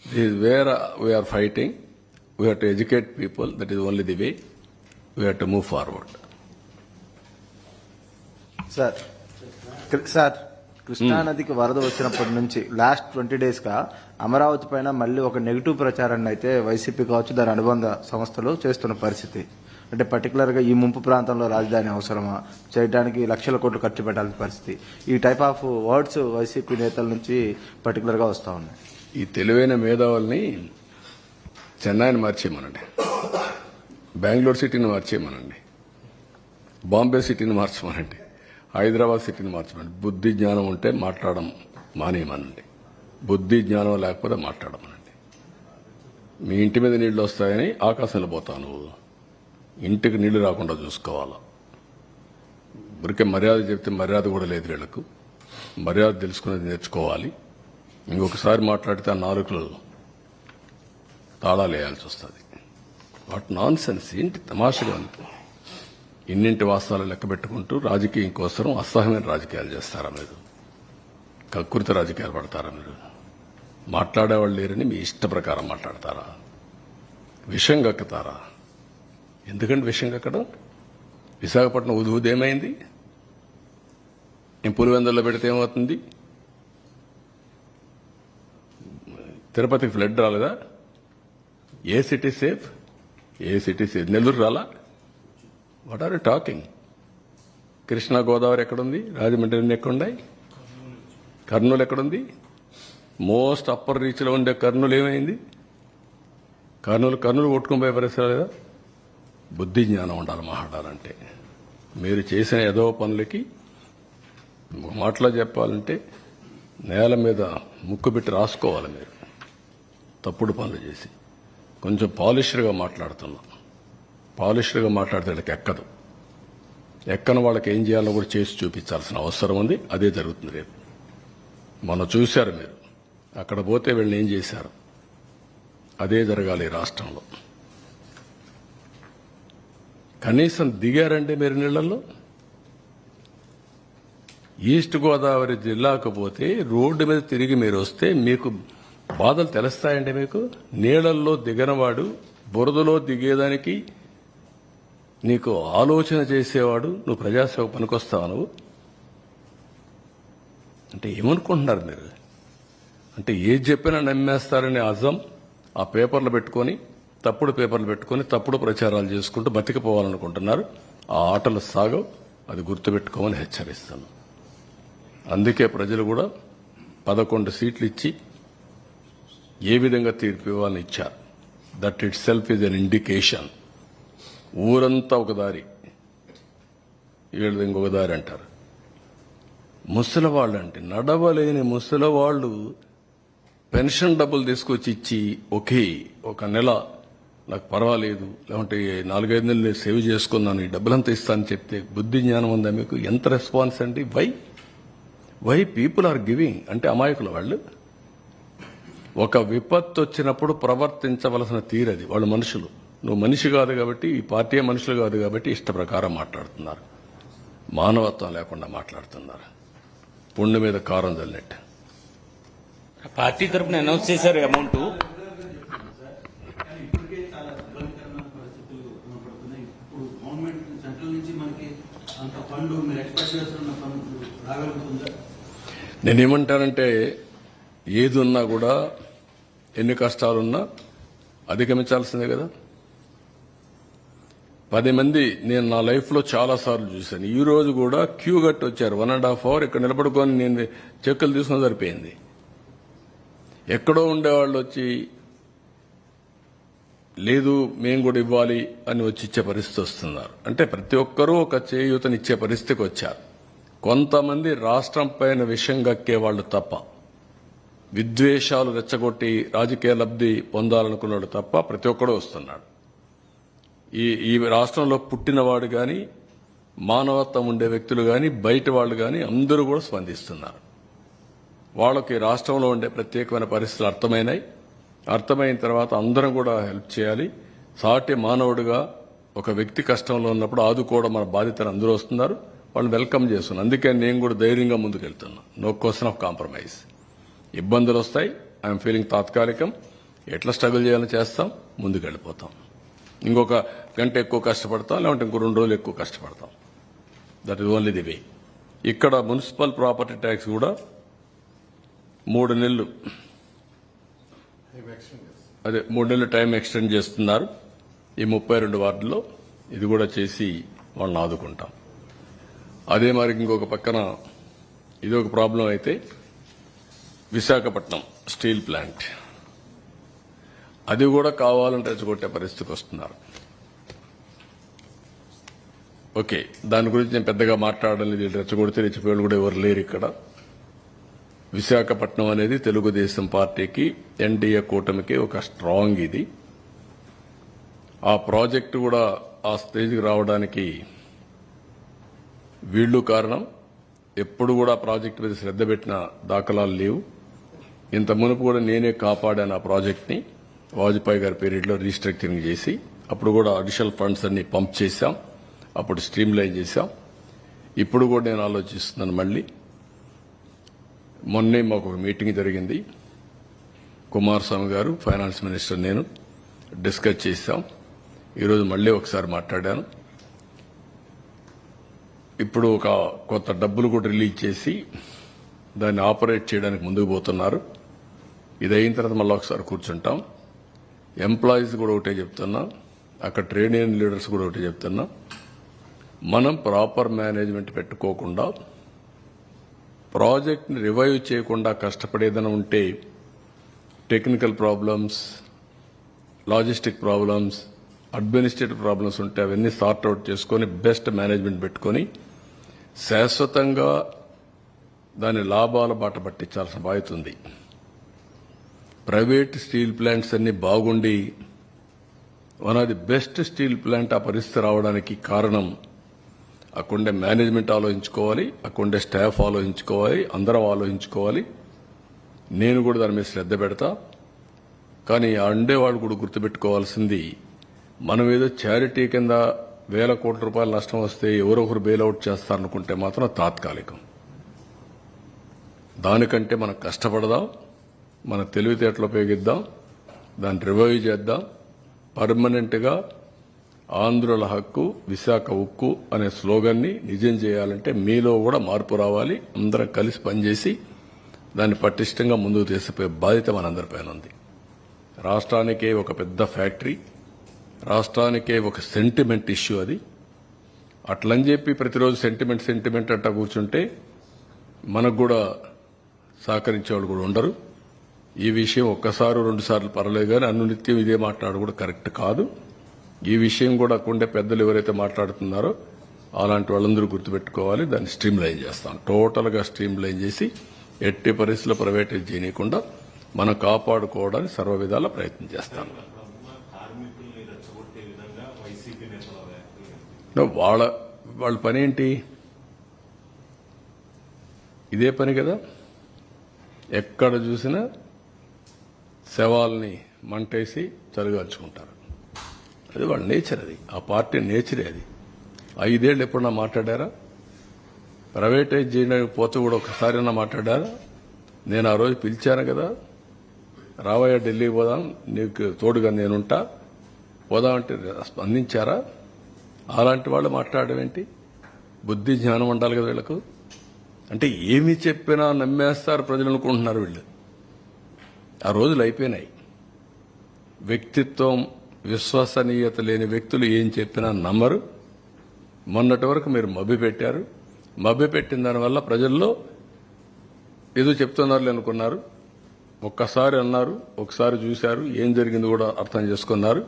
This is where we are fighting. We have to educate people. That is only the way. We have to move forward. Sir Krishna నదికి వరద వచ్చినప్పటి నుంచి last 20 days గా అమరావతి పైన మళ్ళీ ఒక negative ప్రచారాన్ని అయితే వైసీపీ కావచ్చు దాని అనుబంధ సంస్థలు చేస్తున్న పరిస్థితి. అంటే పర్టికులర్ గా ఈ ముంపు ప్రాంతంలో రాజధాని అవసరమా, చేయడానికి లక్షల కోట్లు ఖర్చు పెట్టాల్సిన పరిస్థితి, ఈ టైప్ ఆఫ్ వర్డ్స్ వైసీపీ నేతల నుంచి పర్టికులర్ గా వస్తా ఉన్నాయి. ఈ తెలివైన మేధావుల్ని చెన్నైని మార్చేయమనండి, బెంగళూరు సిటీని మార్చేయమనండి, బాంబే సిటీని మార్చమనండి, హైదరాబాద్ సిటీని మార్చమనండి. బుద్ధి జ్ఞానం ఉంటే మాట్లాడడం మానేయమనండి, బుద్ధి జ్ఞానం లేకపోతే మాట్లాడమనండి. మీ ఇంటి మీద నీళ్లు వస్తాయని ఆకాశంలో పోతావు నువ్వు, ఇంటికి నీళ్లు రాకుండా చూసుకోవాలా. ఊరికే మర్యాద చెప్తే మర్యాద కూడా లేదు వీళ్లకు. మర్యాద తెలుసుకునేది నేర్చుకోవాలి. ఇంకొకసారి మాట్లాడితే ఆ నాలుకలు తాళాలు వేయాల్సి వస్తుంది. వాట్ నాన్ సెన్స్, ఏంటి తమాషగా ఉంది. ఇన్నింటి వాస్తవాలు లెక్క పెట్టుకుంటూ రాజకీయం కోసం అసహ్యమైన రాజకీయాలు చేస్తారా మీరు? కకృతి రాజకీయాలు పడతారా మీరు? మాట్లాడేవాళ్ళు లేరని మీ ఇష్ట ప్రకారం మాట్లాడతారా? విషం కక్కుతారా? ఎందుకంటే విషం కక్కడం? విశాఖపట్నం ఉదేమైంది? నేను పులివెందుల్లో పెడితే ఏమవుతుంది? తిరుపతికి ఫ్లడ్ రాలేదా? ఏ సిటీ సేఫ్? ఏ సిటీ సేఫ్? నెల్లూరు రాలా? What are you talking? Krishna Godavari ఎక్కడుంది? రాజమండ్రి ఎక్కడున్నాయి? కర్నూలు ఎక్కడుంది? మోస్ట్ అప్పర్ రీచ్లో ఉండే కర్నూలు ఏమైంది? కర్నూలు కొట్టుకుని పోయే పరిస్థితి లేదా? బుద్ధి జ్ఞానం ఉండాలి మాట్లాడాలంటే. మీరు చేసిన ఏదో పనులకి మాటలో చెప్పాలంటే నేల మీద ముక్కు పెట్టి రాసుకోవాలి. మీరు తప్పుడు పనులు చేసి కొంచెం పాలిష్డ్గా మాట్లాడుతున్నాం. పాలిష్డ్గా మాట్లాడితే ఎక్కదు. ఎక్కని వాళ్ళకి ఏం చేయాలో కూడా చేసి చూపించాల్సిన అవసరం ఉంది. అదే జరుగుతుంది రేపు. మొన్న చూశారు మీరు, అక్కడ పోతే వీళ్ళని ఏం చేశారు. అదే జరగాలి ఈ రాష్ట్రంలో. కనీసం దిగారంటే మీరు నీళ్లలో. ఈస్ట్ గోదావరి జిల్లాకు పోతే రోడ్డు మీద తిరిగి మీరు వస్తే మీకు బాధలు తెలుస్తాయండి. మీకు నీళ్లలో దిగనవాడు, బురదలో దిగేదానికి నీకు ఆలోచన చేసేవాడు, నువ్వు ప్రజాసేవ పనికొస్తావు నువ్వు అంటే ఏమనుకుంటున్నారు మీరు? అంటే ఏది చెప్పినా నమ్మేస్తారని అజం ఆ పేపర్లు పెట్టుకొని తప్పుడు పేపర్లు పెట్టుకుని తప్పుడు ప్రచారాలు చేసుకుంటూ బతికిపోవాలనుకుంటున్నారు. ఆ ఆటలు సాగవు, అది గుర్తుపెట్టుకోమని హెచ్చరిస్తాను. అందుకే ప్రజలు కూడా 11 సీట్లు ఇచ్చి ఏ విధంగా తీర్పు ఇవ్వాలని ఇచ్చారు. That it self is an indication. ఊరంతా ఒక దారి, వీళ్ళది ఇంకొక దారి అంటారు. ముసలివాళ్ళు అంటే నడవలేని ముసలివాళ్ళు పెన్షన్ డబ్బులు తీసుకొచ్చి ఇచ్చి ఒక నెల నాకు పర్వాలేదు, లేకుంటే 4-5 నెలలు నేను సేవ్ చేసుకున్నాను, ఈ డబ్బులంతా ఇస్తానని చెప్తే బుద్ధి జ్ఞానం ఉందా మీకు? ఎంత రెస్పాన్స్ అండి? వై పీపుల్ ఆర్ గివింగ్ అంటే అమాయకులు వాళ్ళు. ఒక విపత్తు వచ్చినప్పుడు ప్రవర్తించవలసిన తీరది. వాళ్ళు మనుషులు, నువ్వు మనిషి కాదు కాబట్టి, ఈ పార్టీ మనుషులు కాదు కాబట్టి ఇష్ట ప్రకారం మాట్లాడుతున్నారు. మానవత్వం లేకుండా మాట్లాడుతున్నారు. పుండు మీద కారం చల్లినట్టు. పార్టీ తరపున అనౌన్స్ చేశారు అమౌంట్. ఇప్పటికే చాలా ఇబ్బందికరమైన పరిస్థితులు కనపడుతున్నాయి. ఇప్పుడు గవర్నమెంట్ సెంట్రల్ నుంచి మనకి అంత ఫండ్ మీరు ఎక్స్పెక్ట్ చేస్తున్న ఫండ్ రాగలుగుతుందా? నేనేమంటానంటే ఏది ఉన్నా కూడా ఎన్ని కష్టాలున్నా అధిగమించాల్సిందే కదా. 10 మంది నేను నా లైఫ్లో చాలా సార్లు చూశాను. ఈ రోజు కూడా క్యూ కట్టి వచ్చారు. 1.5 hours ఇక్కడ నిలబడుకొని నేను చెక్కులు తీసుకుని సరిపోయింది. ఎక్కడో ఉండేవాళ్ళు వచ్చి లేదు మేము కూడా ఇవ్వాలి అని వచ్చి ఇచ్చే పరిస్థితి వస్తున్నారు. అంటే ప్రతి ఒక్కరూ ఒక చేయూతనిచ్చే పరిస్థితికి వచ్చారు. కొంతమంది రాష్ట్రం పైన విషం గక్కే వాళ్ళు తప్ప, విద్వేషాలు రెచ్చగొట్టి రాజకీయ లబ్ధి పొందాలనుకున్నాడు తప్ప ప్రతి ఒక్కడూ వస్తున్నాడు. ఈ రాష్ట్రంలో పుట్టినవాడు కానీ, మానవత్వం ఉండే వ్యక్తులు కానీ, బయట వాళ్ళు కానీ అందరూ కూడా స్పందిస్తున్నారు. వాళ్ళకి రాష్ట్రంలో ఉండే ప్రత్యేకమైన పరిస్థితులు అర్థమైన తర్వాత అందరం కూడా హెల్ప్ చేయాలి. సాటి మానవుడిగా ఒక వ్యక్తి కష్టంలో ఉన్నప్పుడు ఆదుకోవడం మన బాధ్యతను అందరూ వస్తున్నారు. వాళ్ళు వెల్కమ్ చేస్తున్నారు. అందుకే నేను కూడా ధైర్యంగా ముందుకెళ్తున్నా. No question of compromise. ఇబ్బందులు వస్తాయి, ఐఎమ్ ఫీలింగ్ తాత్కాలికం. ఎట్లా స్ట్రగుల్ చేయాలని చేస్తాం, ముందుకెళ్ళిపోతాం. ఇంకొక గంట ఎక్కువ కష్టపడతాం, లేదంటే ఇంకో 2 రోజులు ఎక్కువ కష్టపడతాం. That is only the way. ఇక్కడ మున్సిపల్ ప్రాపర్టీ ట్యాక్స్ కూడా 3 నెలలు 3 నెలలు టైం ఎక్స్టెండ్ చేస్తున్నారు. ఈ 32 వార్డుల్లో ఇది కూడా చేసి వాళ్ళని ఆదుకుంటాం. అదే మరి ఇంకొక పక్కన ఇది ఒక ప్రాబ్లం అయితే విశాఖపట్నం స్టీల్ ప్లాంట్, అది కూడా కావాలని రెచ్చగొట్టే పరిస్థితికి వస్తున్నారు. ఓకే, దాని గురించి నేను పెద్దగా మాట్లాడడం లేదు. రెచ్చగొడితే రెచ్చిపోయేవాళ్ళు కూడా ఎవరు లేరు ఇక్కడ. విశాఖపట్నం అనేది తెలుగుదేశం పార్టీకి, ఎన్డీఏ కూటమికి ఒక స్ట్రాంగ్ ఇది. ఆ ప్రాజెక్టు కూడా ఆ స్టేజ్కి రావడానికి వీళ్ళు కారణం. ఎప్పుడు కూడా ప్రాజెక్టు మీద శ్రద్ధ పెట్టిన దాఖలాలు లేవు. ఇంత మునుపు కూడా నేనే కాపాడాను ఆ ప్రాజెక్ట్ని. వాజ్పేయి గారి పీరియడ్లో రీస్ట్రక్చరింగ్ చేసి అప్పుడు కూడా అడిషనల్ ఫండ్స్ అన్ని పంప్ చేశాం. అప్పుడు స్ట్రీమ్ లైన్ చేశాం. ఇప్పుడు కూడా నేను ఆలోచిస్తున్నాను. మళ్ళీ మొన్నే మాకు ఒక మీటింగ్ జరిగింది. కుమారస్వామి గారు, ఫైనాన్స్ మినిస్టర్, నేను డిస్కస్ చేశాం. ఈరోజు మళ్ళీ ఒకసారి మాట్లాడాను. ఇప్పుడు ఒక కొత్త డబ్బులు కూడా రిలీజ్ చేసి దాన్ని ఆపరేట్ చేయడానికి ముందుకు పోతున్నారు. ఇది అయిన తర్వాత మళ్ళీ ఒకసారి కూర్చుంటాం. ఎంప్లాయీస్ కూడా ఒకటే చెప్తున్నా, అక్కడ ట్రేడ్ యూనియన్ లీడర్స్ కూడా ఒకటే చెప్తున్నా, మనం ప్రాపర్ మేనేజ్మెంట్ పెట్టుకోకుండా ప్రాజెక్ట్ని రివైవ్ చేయకుండా కష్టపడేదైనా ఉంటే technical problems, logistic problems, administrative problems ఉంటే అవన్నీ సార్ట్అవుట్ చేసుకొని బెస్ట్ మేనేజ్మెంట్ పెట్టుకొని శాశ్వతంగా దాని లాభాల బాట పట్టించాల్సిన బాధ్యత ఉంది. ప్రైవేట్ స్టీల్ ప్లాంట్స్ అన్ని బాగుండి one of the best steel plant ఆ పరిస్థితి రావడానికి కారణం అక్కడుండే మేనేజ్మెంట్ ఆలోచించుకోవాలి, అక్కడుండే స్టాఫ్ ఆలోచించుకోవాలి, అందరం ఆలోచించుకోవాలి. నేను కూడా దాని మీద శ్రద్ధ పెడతా. కానీ ఆ ఉండేవాళ్ళు కూడా గుర్తుపెట్టుకోవాల్సింది, మనం ఏదో చారిటీ కింద 1,000 కోట్ల రూపాయల నష్టం వస్తే ఎవరో ఒకరు బెయిల్అవుట్ చేస్తారనుకుంటే మాత్రం తాత్కాలికం. దానికంటే మనం కష్టపడదాం, మన తెలివితేటలు ఉపయోగిద్దాం, దాన్ని రివైవ్ చేద్దాం. పర్మనెంట్గా ఆంధ్రుల హక్కు, విశాఖ ఉక్కు అనే స్లోగన్ని నిజం చేయాలంటే మీలో కూడా మార్పు రావాలి. అందరం కలిసి పనిచేసి దాన్ని పటిష్టంగా ముందుకు తీసుకుపోయే బాధ్యత మనందరిపైన ఉంది. రాష్ట్రానికే ఒక పెద్ద ఫ్యాక్టరీ, రాష్ట్రానికే ఒక సెంటిమెంట్ ఇష్యూ అది. అట్లని చెప్పి ప్రతిరోజు సెంటిమెంట్ అంటా కూర్చుంటే మనకు కూడా సహకరించేవాళ్ళు కూడా ఉండరు. ఈ విషయం ఒక్కసారి 2 సార్లు పర్లేదు కానీ అనునిత్యం ఇదే మాట్లాడడం కూడా కరెక్ట్ కాదు. ఈ విషయం కూడా అక్కడే పెద్దలు ఎవరైతే మాట్లాడుతున్నారో అలాంటి వాళ్ళందరూ గుర్తుపెట్టుకోవాలి. దాన్ని స్ట్రీమ్ లైన్ చేస్తాం, టోటల్గా స్ట్రీమ్ లైన్ చేసి ఎట్టి పరిస్థితుల్లో ప్రైవేటైజ్ చేయకుండా మనం కాపాడుకోవడానికి సర్వ విధాల ప్రయత్నం చేస్తాం. వాళ్ళ పని ఏంటి? ఇదే పని కదా. ఎక్కడ చూసినా శవాల్ని మంటేసి చలిగాల్చుకుంటారు. అది వాళ్ళ నేచర్, అది ఆ పార్టీ నేచరే. అది 5 ఏళ్ళు ఎప్పుడన్నా మాట్లాడారా? ప్రైవేటైజ్ చేయడానికి పోతే కూడా ఒకసారైనా మాట్లాడారా? నేను ఆ రోజు పిలిచాను కదా, రావయ్య ఢిల్లీ పోదాం, నీకు తోడుగా నేనుంటా, పోదామంటే స్పందించారా? అలాంటి వాళ్ళు మాట్లాడడం ఏంటి? బుద్ధి జ్ఞానం ఉండాలి కదా వీళ్ళకు. అంటే ఏమి చెప్పినా నమ్మేస్తారు ప్రజలు అనుకుంటున్నారు వీళ్ళు. ఆ రోజులు అయిపోయినాయి. వ్యక్తిత్వం, విశ్వసనీయత లేని వ్యక్తులు ఏం చెప్పినా నమ్మరు. మొన్నటి వరకు మీరు మభ్యపెట్టారు. మభ్యపెట్టిన దానివల్ల ప్రజల్లో ఏదో చెప్తున్నారు అనుకున్నారు. ఒక్కసారి అన్నారు, ఒకసారి చూశారు, ఏం జరిగింది కూడా అర్థం చేసుకున్నారు.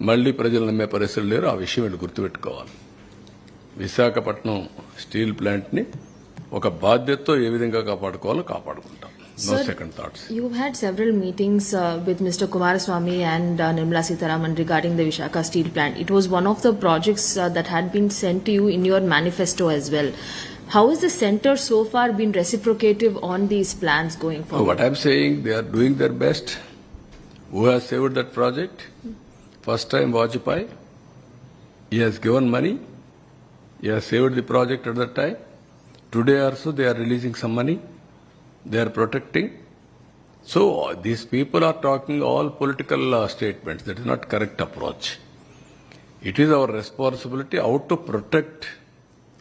మళ్లీ ప్రజలు నమ్మే పరిస్థితులు లేరు. ఆ విషయం వీళ్ళు గుర్తుపెట్టుకోవాలి. విశాఖపట్నం స్టీల్ ప్లాంట్ని ఒక బాధ్యతతో ఏ విధంగా కాపాడుకోవాలో కాపాడుకుంటాం. No second thoughts. You've had several meetings with Mr. Kumaraswamy and Nirmala Sitharaman regarding the Visakhapatnam steel plant. It was one of the projects that had been sent to you in your manifesto as well. How has the centre so far been reciprocative on these plans going forward? What I'm saying, they are doing their best. Who has saved that project? First time Vajpayee. He has given money. He has saved the project at that time. Today also they are releasing some money. They are protecting. So these people are talking all political statements. That is not correct approach. It is our responsibility how to protect,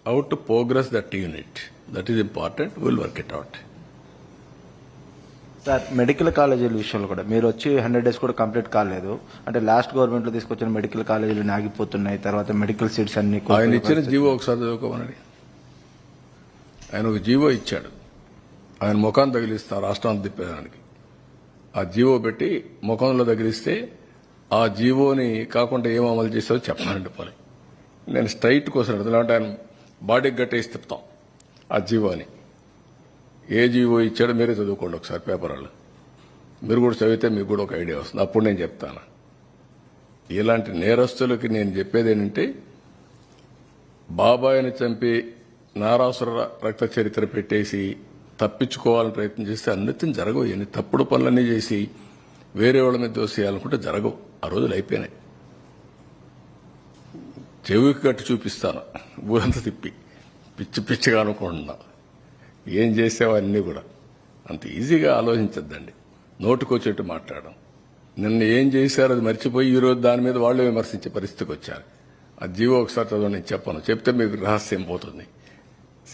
how to progress that unit. That is important. We will work it out. Sir, medical కాలేజీల విషయంలో కూడా మీరు వచ్చి 100 days కూడా complete కాలేదు. అంటే last government లో తీసుకొచ్చిన మెడికల్ కాలేజీలు ఆగిపోతున్నాయి. తర్వాత మెడికల్ సీట్స్ అన్ని ఆయన ఇచ్చిన జీవో ఒకసారి చదువుకోమనండి. ఆయన ఒక జీవో ఇచ్చాడు. ఆయన ముఖాన్ని తగిలిస్తా రాష్ట్రాన్ని తిప్పేదానికి. ఆ జీవో పెట్టి ముఖంలో తగిలిస్తే ఆ జీవోని కాకుండా ఏం అమలు చేసావో చెప్పాలండి. పోనీ నేను స్ట్రైట్ కోసం అడుగుతున్నా. ఆయన బాడీకి గట్టేసి తిప్పుతాం ఆ జీవోని. ఏ జీవో ఇచ్చాడో మీరే చదువుకోండి ఒకసారి పేపర్ వాళ్ళు. మీరు కూడా చదివితే మీకు కూడా ఒక ఐడియా వస్తుంది. అప్పుడు నేను చెప్తాను. ఇలాంటి నేరస్తులకి నేను చెప్పేది ఏంటంటే, బాబాయిని చంపి నారాసుర రక్త చరిత్ర పెట్టేసి తప్పించుకోవాలని ప్రయత్నం చేస్తే అన్నిటిని జరగవు. ఎన్ని తప్పుడు పనులన్నీ చేసి వేరే వాళ్ళ మీద దోసేయాలనుకుంటే జరగవు. ఆ రోజులు అయిపోయినాయి. చెవికి కట్టి చూపిస్తాను ఊరంతా తిప్పి, పిచ్చిగా అనుకుంటున్నా. ఏం చేసేవన్నీ కూడా అంత ఈజీగా ఆలోచించద్దండి. నోటుకొచ్చేట్టు మాట్లాడడం. నిన్న ఏం చేశారో అది మర్చిపోయి ఈరోజు దాని మీద వాళ్ళు విమర్శించే పరిస్థితికి వచ్చారు. ఆ జీవో ఒకసారి చదవండి. నేను చెప్పను, చెప్తే మీకు రహస్యం పోతుంది,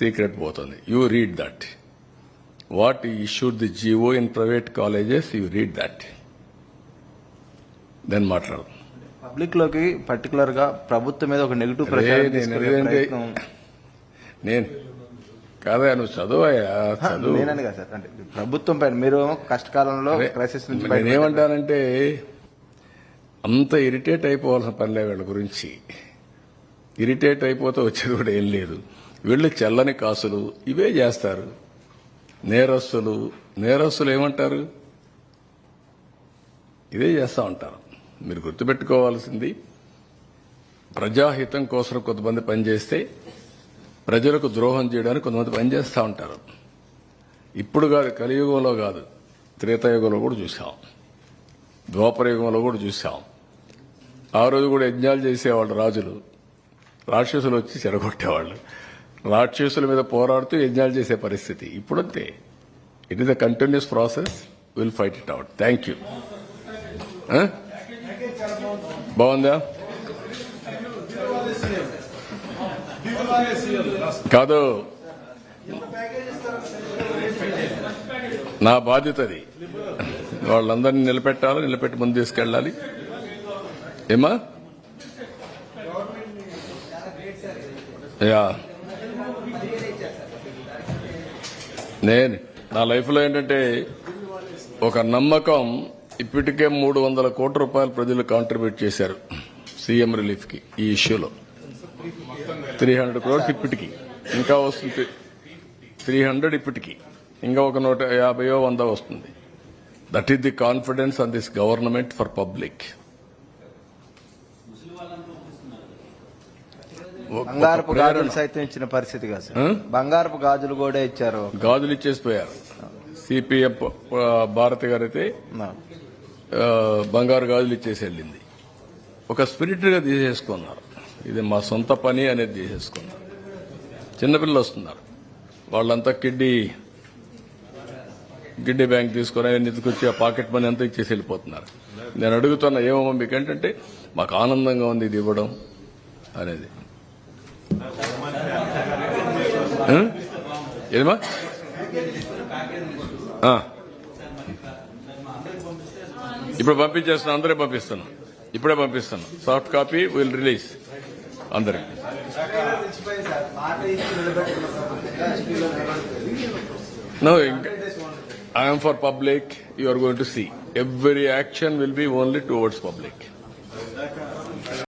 సీక్రెట్ పోతుంది. You read that. What issued the GO in private colleges, you read that. Then మాట్లాడదు. పబ్లిక్ లోకి పర్టికులర్ గా ప్రభుత్వం మీద ఒక నెగిటివ్ ప్రచారం నేను కాదా, నువ్వు చదువయ్యా, చదువు. నేనని కదా సార్, అంటే ప్రభుత్వం పైన మీరు కష్టకాలంలో క్రైసిస్ నుంచి నేనేమంటానంటే, అంత ఇరిటేట్ అయిపోవాల్సిన పనిలే వీళ్ళ గురించి. ఇరిటేట్ అయిపోతే వచ్చేది కూడా ఏం లేదు. వీళ్ళు చెల్లని కాసులు ఇవే చేస్తారు. నేరస్తులు ఏమంటారు? ఇదే చేస్తా ఉంటారు. మీరు గుర్తుపెట్టుకోవాల్సింది, ప్రజాహితం కోసం కొంతమంది పనిచేస్తే ప్రజలకు ద్రోహం చేయడానికి కొంతమంది పనిచేస్తూ ఉంటారు. ఇప్పుడు కాదు, కలియుగంలో కాదు, త్రేతాయుగంలో కూడా చూసాం, ద్వాపరయుగంలో కూడా చూసాం. ఆ రోజు కూడా యజ్ఞాలు చేసేవాళ్ళు రాజులు, రాక్షసులు వచ్చి చెడగొట్టేవాళ్ళు. రాక్షసుల మీద పోరాడుతూ యజ్ఞాలు చేసే పరిస్థితి ఇప్పుడంతే. It is a continuous process. Will fight it out. Thank you. బాగుందా? కాదు, నా బాధ్యత అది. వాళ్ళందరినీ నిలబెట్టాలి, నిలబెట్టి ముందు తీసుకెళ్ళాలి. ఏమా యా నేను నా లైఫ్లో ఏంటంటే ఒక నమ్మకం, ఇప్పటికే 300 కోట్ల రూపాయలు ప్రజలు కాంట్రిబ్యూట్ చేశారు సీఎం రిలీఫ్ కి. ఈ ఇష్యూలో 300 క్రోర్స్ ఇప్పటికి, ఇంకా వస్తుంది 300 ఇప్పటికి, ఇంకా ఒక 150-100 వస్తుంది. That is the confidence on this government for public. బంగారపు గాజులు సైతం ఇచ్చిన పరిస్థితి కాదు సార్. బంగారపు గాజులు కూడా ఇచ్చారు. గాజులు ఇచ్చేసిపోయారు. సిపిఎం భారతి గారు అయితే బంగారు గాజులు ఇచ్చేసి వెళ్ళింది. ఒక స్పిరిట్ గా తీసేసుకున్నారు. ఇది మా సొంత పని అనేది తీసేసుకున్నారు. చిన్నపిల్లలు వస్తున్నారు, వాళ్ళంతా కిడ్డీ బ్యాంక్ తీసుకుని ఎత్తుకొచ్చి ఆ పాకెట్ మనీ అంతా ఇచ్చేసి వెళ్ళిపోతున్నారు. నేను అడుగుతున్నా, ఏమో మీకేంటంటే మాకు ఆనందంగా ఉంది ఇది ఇవ్వడం అనేది. ఏమా ఇప్పుడు పంపించేస్తాను, అందరే పంపిస్తాను, ఇప్పుడే పంపిస్తాను. సాఫ్ట్ కాపీ విల్ రిలీజ్ అందరికి. No, I am for public. You are going to see. Every action will be only towards public.